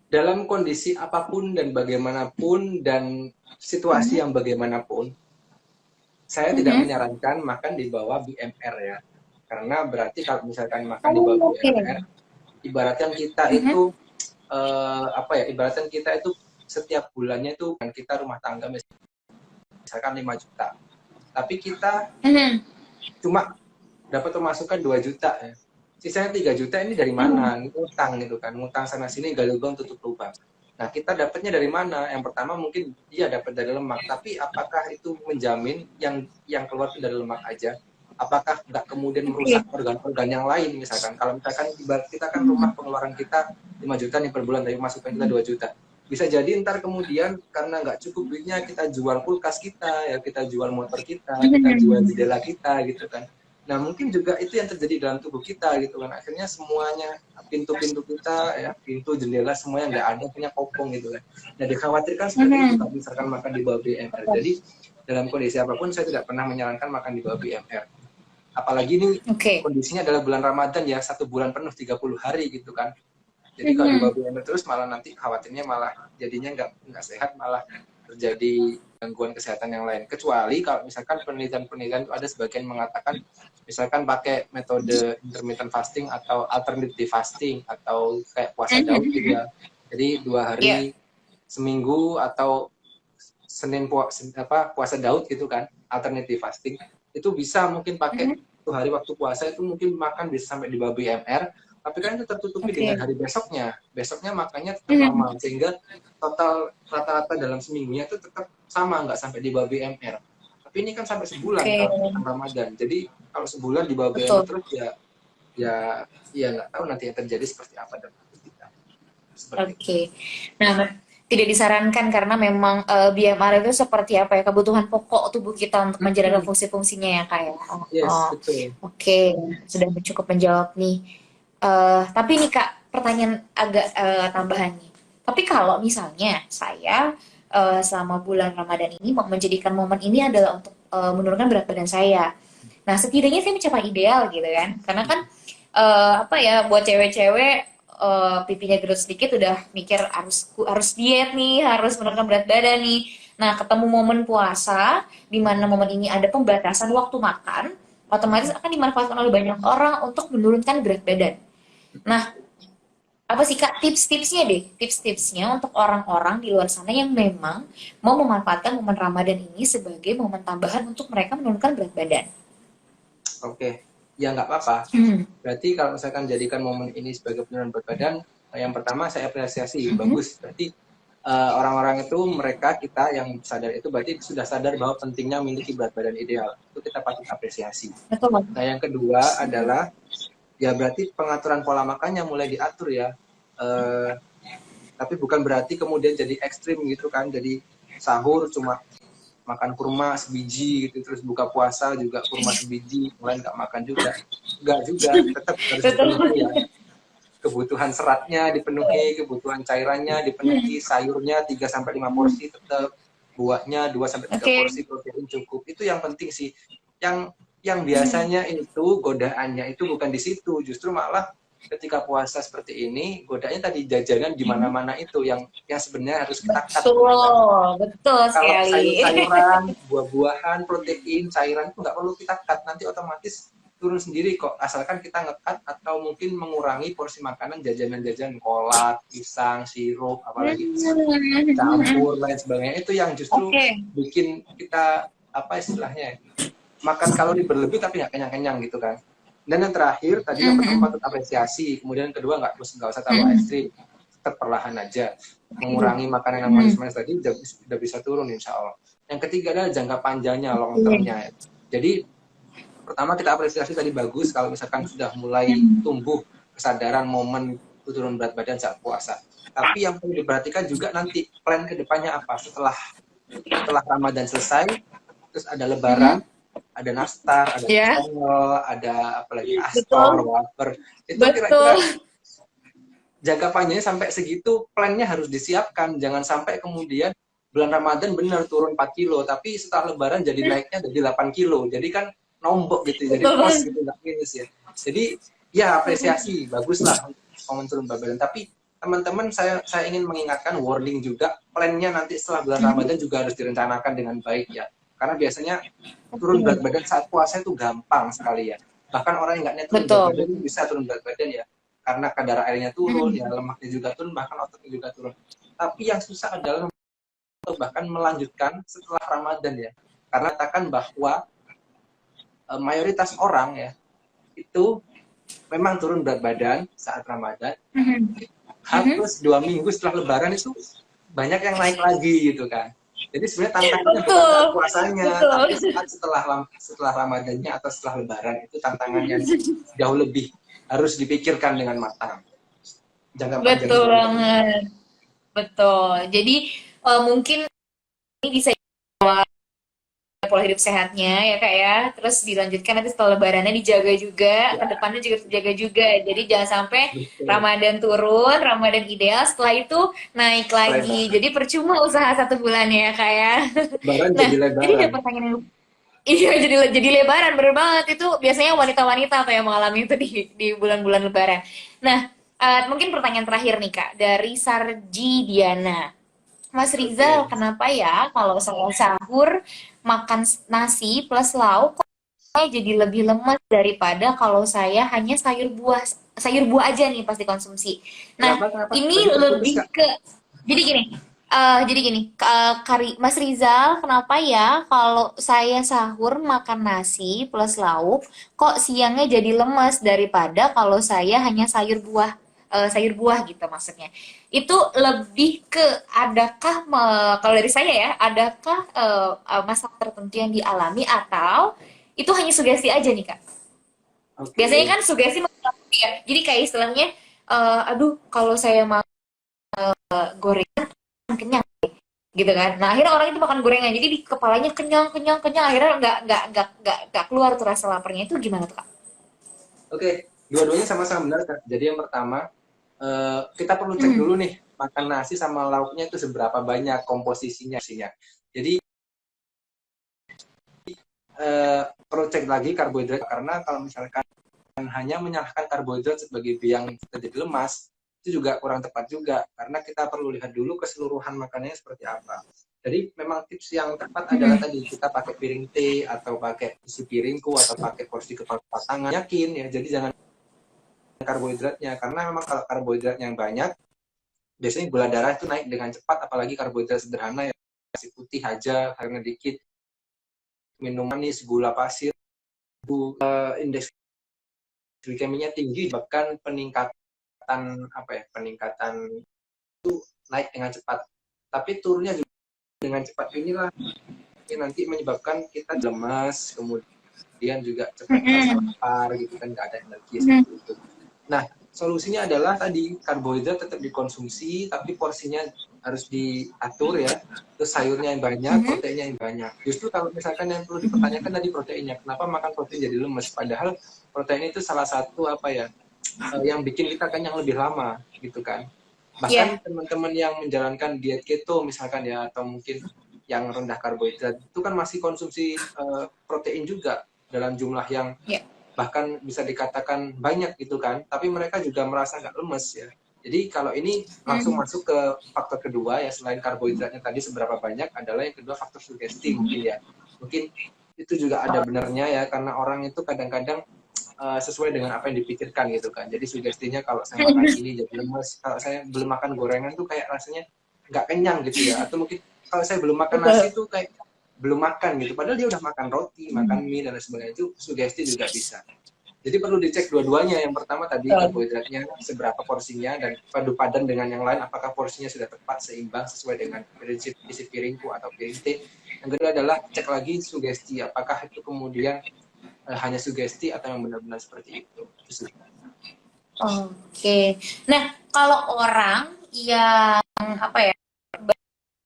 Dalam kondisi apapun dan bagaimanapun dan situasi Mhm. yang bagaimanapun, saya tidak Mhm. menyarankan makan di bawah BMR ya. Karena berarti kalau misalkan makan di bawah Oh, oke. BMR, ibaratkan kita itu Mhm. apa ya? Ibaratkan kita itu setiap bulannya itu kan kita rumah tangga misalkan 5 juta. Tapi kita Mhm. cuma dapat pemasukan 2 juta ya. Sisanya 3 juta ini dari Mhm. mana? Ngutang gitu kan. Ngutang sana sini gali lubang tutup lubang. Nah, kita dapatnya dari mana? Yang pertama mungkin dia dapat dari lemak, tapi apakah itu menjamin yang keluar itu dari lemak aja? Apakah nggak kemudian Oke. merusak organ-organ yang lain misalkan? Kalau misalkan ibarat kita kan rumah Mhm. pengeluaran kita 5 juta nih per bulan, tapi masukan kita 2 juta. Bisa jadi ntar kemudian karena nggak cukup duitnya kita jual kulkas kita, ya kita jual motor kita jual Mhm. jendela kita gitu kan. Nah, mungkin juga itu yang terjadi dalam tubuh kita gitu kan. Akhirnya semuanya, pintu-pintu kita ya, pintu, jendela semuanya nggak ada, punya kopong gitu kan. Nah, dikhawatirkan seperti itu kalau misalkan makan di bawah BMR. Jadi dalam kondisi apapun saya tidak pernah menyarankan makan di bawah BMR. Apalagi ini Oke. kondisinya adalah bulan Ramadan ya, 1 bulan penuh 30 hari gitu kan. Jadi kalau di bawah BMR terus malah nanti khawatirnya malah jadinya nggak sehat, malah terjadi gangguan kesehatan yang lain. Kecuali kalau misalkan penelitian-penelitian itu ada sebagian mengatakan misalkan pakai metode intermittent fasting atau alternative fasting atau kayak puasa Daud gitu ya. Jadi 2 Iya. hari seminggu atau puasa Daud gitu kan, alternative fasting. Itu bisa mungkin pakai 1 hari waktu puasa itu mungkin makan bisa sampai di bawah BMR, tapi kan itu tertutupi dengan Oke. hari besoknya. Besoknya makannya tetap normal sehingga total rata-rata dalam seminggunya itu tetap sama, nggak sampai di bawah BMR. Tapi ini kan sampai sebulan Oke. kalau bukan Ramadan. Jadi kalau sebulan di bawah BMR Betul. terus ya nggak tahu nanti yang terjadi seperti apa dalam tubuh kita. Seperti itu. Oke. Nah, tidak disarankan karena memang BMR itu seperti apa ya, kebutuhan pokok tubuh kita untuk menjalankan fungsi-fungsinya ya Kak ya. Oh, Yes, oh. betul. Oke, sudah cukup menjawab nih. Tapi nih Kak, pertanyaan agak tambahan nih. Tapi kalau misalnya saya selama bulan Ramadan ini mau menjadikan momen ini adalah untuk menurunkan berat badan saya. Nah, setidaknya saya mencapai ideal gitu kan. Karena kan apa ya, buat cewek-cewek pipinya gendut sedikit udah mikir harus diet nih, harus menurunkan berat badan nih. Nah, ketemu momen puasa di mana momen ini ada pembatasan waktu makan, otomatis akan dimanfaatkan oleh banyak orang untuk menurunkan berat badan. Nah, apa sih Kak tips-tipsnya deh, tips-tipsnya untuk orang-orang di luar sana yang memang mau memanfaatkan momen Ramadan ini sebagai momen tambahan untuk mereka menurunkan berat badan. Oke, ya nggak apa-apa. Hmm. Berarti kalau misalkan jadikan momen ini sebagai penurunan berat badan, yang pertama saya apresiasi, bagus. Berarti orang-orang itu, kita yang sadar itu berarti sudah sadar bahwa pentingnya memiliki berat badan ideal. Itu kita patut apresiasi. Betul. Nah, yang kedua adalah ya berarti pengaturan pola makannya mulai diatur ya. Tapi bukan berarti kemudian jadi ekstrim gitu kan. Jadi sahur cuma makan kurma sebiji gitu, terus buka puasa juga kurma sebiji, mulai nggak makan juga. Enggak juga, tetap harus Betul. dipenuhi ya. Kebutuhan seratnya dipenuhi, kebutuhan cairannya dipenuhi, sayurnya 3-5 porsi tetap, buahnya 2-3 Oke. porsi protein cukup. Itu yang penting sih. Yang biasanya itu godaannya itu bukan di situ, justru malah ketika puasa seperti ini, godaannya tadi jajanan di mana-mana itu yang sebenarnya harus kita cut gitu kan. Betul, betul Kalau sekali. sayur-sayuran, buah-buahan, protein, cairan itu nggak perlu kita cut, nanti otomatis turun sendiri kok, asalkan kita nge-cut atau mungkin mengurangi porsi makanan jajanan-jajanan kolak, pisang, sirup, apalagi campur lain sebagainya, itu yang justru Oke. bikin kita apa istilahnya makan kalori berlebih tapi nggak kenyang-kenyang gitu kan. Dan yang terakhir tadi yang pertama patut apresiasi, kemudian yang kedua nggak usah terlalu ekstrim, tetap perlahan aja mengurangi makanan yang manis-manis tadi udah bisa turun insya Allah. Yang ketiga adalah jangka panjangnya, long termnya. Jadi pertama kita apresiasi tadi bagus kalau misalkan sudah mulai tumbuh kesadaran momen turun berat badan saat puasa. Tapi yang perlu diperhatikan juga nanti plan kedepannya apa setelah Ramadan selesai, terus ada Lebaran, ada nastar, ada Ya, cendol, ada apalagi astor, betul. wafer. Itu kira-kira Betul. jangka panjangnya sampai segitu, plannya harus disiapkan. Jangan sampai kemudian bulan Ramadan benar turun 4 kilo, tapi setelah Lebaran jadi naiknya jadi 8 kilo. Jadi kan nombok gitu, jadi Betul pos banget. gitu, nggak minus ya. Jadi ya apresiasi, baguslah momen turun berat badan. Tapi teman-teman saya ingin mengingatkan warning juga, plannya nanti setelah bulan Ramadan juga harus direncanakan dengan baik ya. Karena biasanya turun berat badan saat puasa itu gampang sekali ya. Bahkan orang yang nggak niat turun berat Betul. badan itu bisa turun berat badan ya. Karena kadar airnya turun, ya lemaknya juga turun, bahkan ototnya juga turun. Tapi yang susah adalah bahkan melanjutkan setelah Ramadan ya. Karena katakan bahwa mayoritas orang ya itu memang turun berat badan saat Ramadan. Harus 2 minggu setelah Lebaran itu banyak yang naik lagi gitu kan. Jadi sebenarnya tantangannya bukan saat Betul. puasanya, Betul. tapi saat setelah Ramadannya atau setelah Lebaran itu tantangan yang jauh lebih harus dipikirkan dengan matang. Jangka panjangnya Betul jauh lebih. banget. Betul. Jadi mungkin ini bisa pola hidup sehatnya ya Kak ya. Terus dilanjutkan nanti setelah lebarannya dijaga juga, ke depannya juga dijaga juga. Jadi jangan sampai Betul. Ramadan turun, Ramadan ideal, setelah itu naik lagi. Lebaran. Jadi percuma usaha 1 bulan ya Kak ya. Lebaran Nah, jadi jadi ada lebaran. pertanyaan yang iya jadi lebaran bener banget itu biasanya wanita-wanita tuh yang mengalami itu di bulan-bulan lebaran. Nah, mungkin pertanyaan terakhir nih Kak dari Sarji Diana. Mas Rizal, Oke. kenapa ya kalau saya sahur makan nasi plus lauk kok saya jadi lebih lemas daripada kalau saya hanya sayur buah aja nih pas dikonsumsi. Kenapa? Nah, Kenapa? Tadi ini terputus, lebih Kak. ke jadi gini, Mas Rizal, kenapa ya kalau saya sahur makan nasi plus lauk, kok siangnya jadi lemas daripada kalau saya hanya sayur buah gitu maksudnya. Itu lebih ke kalau dari saya ya, adakah masalah tertentu yang dialami atau itu hanya sugesti aja nih Kak? Biasanya Oke. kan sugesti mempengaruhi ya. Jadi kayak istilahnya, aduh kalau saya makan gorengan kenyang gitu kan. Nah akhirnya orang itu makan gorengan, jadi di kepalanya kenyang kenyang kenyang, akhirnya nggak keluar tuh rasa laparnya itu gimana tuh Kak? Oke, dua-duanya sama-sama benar, Kak. Jadi yang pertama, kita perlu cek Hmm. dulu nih, makan nasi sama lauknya itu seberapa banyak komposisinya. Jadi, perlu cek lagi karbohidrat, karena kalau misalkan hanya menyalahkan karbohidrat sebagai biang kita jadi lemas, itu juga kurang tepat juga, karena kita perlu lihat dulu keseluruhan makanannya seperti apa. Jadi memang tips yang tepat adalah Hmm. tadi kita pakai piring teh atau pakai isi piringku atau pakai porsi kepala pasangan, yakin ya. Jadi jangan karbohidratnya, karena memang kalau karbohidratnya yang banyak biasanya gula darah itu naik dengan cepat, apalagi karbohidrat sederhana ya, nasi putih aja karena dikit, minum manis, gula pasir, indeks glikeminya tinggi, bahkan peningkatan peningkatan naik dengan cepat, tapi turunnya juga dengan cepat. Inilah yang nanti menyebabkan kita lemas, kemudian juga cepat merasa Hmm. lapar gitu kan, nggak ada energi Hmm. seperti itu. Nah, solusinya adalah tadi karbohidrat tetap dikonsumsi, tapi porsinya harus diatur ya. Terus sayurnya yang banyak, Hmm. proteinnya yang banyak. Justru kalau misalkan yang perlu dipertanyakan tadi proteinnya, kenapa makan protein jadi lemes? Padahal protein itu salah satu yang bikin kita kenyang lebih lama gitu kan. Ya. Bahkan teman-teman yang menjalankan diet keto misalkan ya, atau mungkin yang rendah karbohidrat itu kan masih konsumsi protein juga dalam jumlah yang Ya. bahkan bisa dikatakan banyak gitu kan, tapi mereka juga merasa nggak lemes ya. Jadi kalau ini langsung Hmm. masuk ke faktor kedua ya, selain karbohidratnya tadi seberapa banyak, adalah yang kedua faktor sugesti mungkin ya. Mungkin itu juga ada benernya ya, karena orang itu kadang-kadang sesuai dengan apa yang dipikirkan gitu kan. Jadi sugestinya kalau saya makan ini jadi lemes, kalau saya belum makan gorengan tuh kayak rasanya nggak kenyang gitu ya. Atau mungkin kalau saya belum makan nasi Betul. tuh kayak belum makan gitu. Padahal dia udah makan roti, makan mie dan lain sebagainya, itu sugesti juga bisa. Jadi perlu dicek dua-duanya. Yang pertama tadi Betul. karbohidratnya seberapa porsinya, dan padu padan dengan yang lain, apakah porsinya sudah tepat, seimbang, sesuai dengan prinsip isi piringku atau piring T. Yang kedua adalah cek lagi sugesti, apakah itu kemudian hanya sugesti atau yang benar-benar seperti itu. Oke. Nah, kalau orang yang apa ya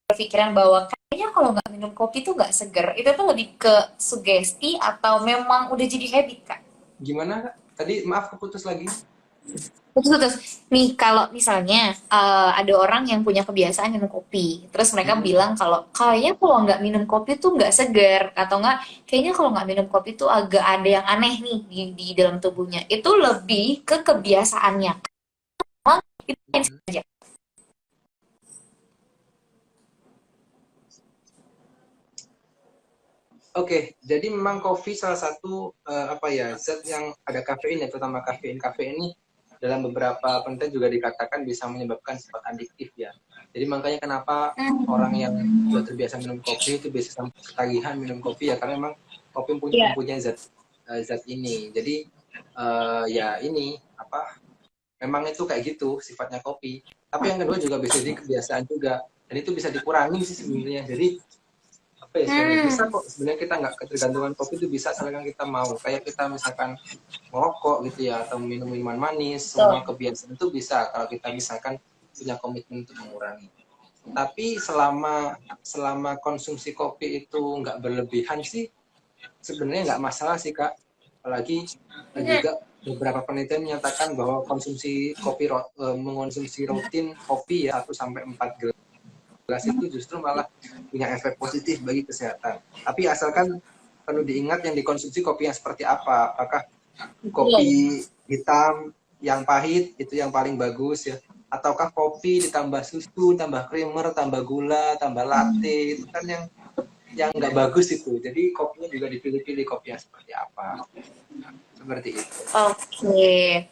berpikiran bahwa kayaknya kalau nggak minum kopi tuh nggak seger, itu tuh lebih ke sugesti atau memang udah jadi habit Kak? Gimana? Tadi maaf keputus lagi. Terus, nih kalau misalnya ada orang yang punya kebiasaan minum kopi, terus mereka Mm-mm. bilang kalau kayaknya kalau nggak minum kopi tuh nggak seger, atau nggak kayaknya kalau nggak minum kopi tuh agak ada yang aneh nih di dalam tubuhnya. Itu lebih ke kebiasaannya. Emang itu Mm-mm. aja. Oke, jadi memang kopi salah satu zat yang ada kafein ya, terutama kafein. Kafein ini dalam beberapa penelitian juga dikatakan bisa menyebabkan sifat adiktif ya. Jadi makanya kenapa orang yang sudah terbiasa minum kopi itu bisa sampai ketagihan minum kopi ya, karena memang kopi Iya. mempunyai zat ini. Jadi ya ini memang itu kayak gitu sifatnya kopi. Tapi yang kedua juga bisa jadi kebiasaan juga, dan itu bisa dikurangi sih sebenarnya. Jadi apa ya, sebenarnya bisa Hmm. kok, sebenarnya kita nggak ketergantungan kopi itu bisa asalkan kita mau, kayak kita misalkan merokok gitu ya, atau minum minuman manis, semua Tuh. kebiasaan itu bisa kalau kita misalkan punya komitmen untuk mengurangi. Tapi selama konsumsi kopi itu nggak berlebihan sih, sebenarnya nggak masalah sih Kak. Apalagi juga beberapa penelitian menyatakan bahwa mengonsumsi rutin kopi ya 1 sampai 4 gelas itu justru malah punya efek positif bagi kesehatan. Tapi asalkan perlu diingat yang dikonsumsi kopi yang seperti apa. Apakah kopi hitam yang pahit itu yang paling bagus ya? Ataukah kopi ditambah susu, tambah creamer, tambah gula, tambah latte, itu kan yang nggak bagus itu. Jadi kopinya juga dipilih-pilih kopi yang seperti apa. Seperti itu. Oke.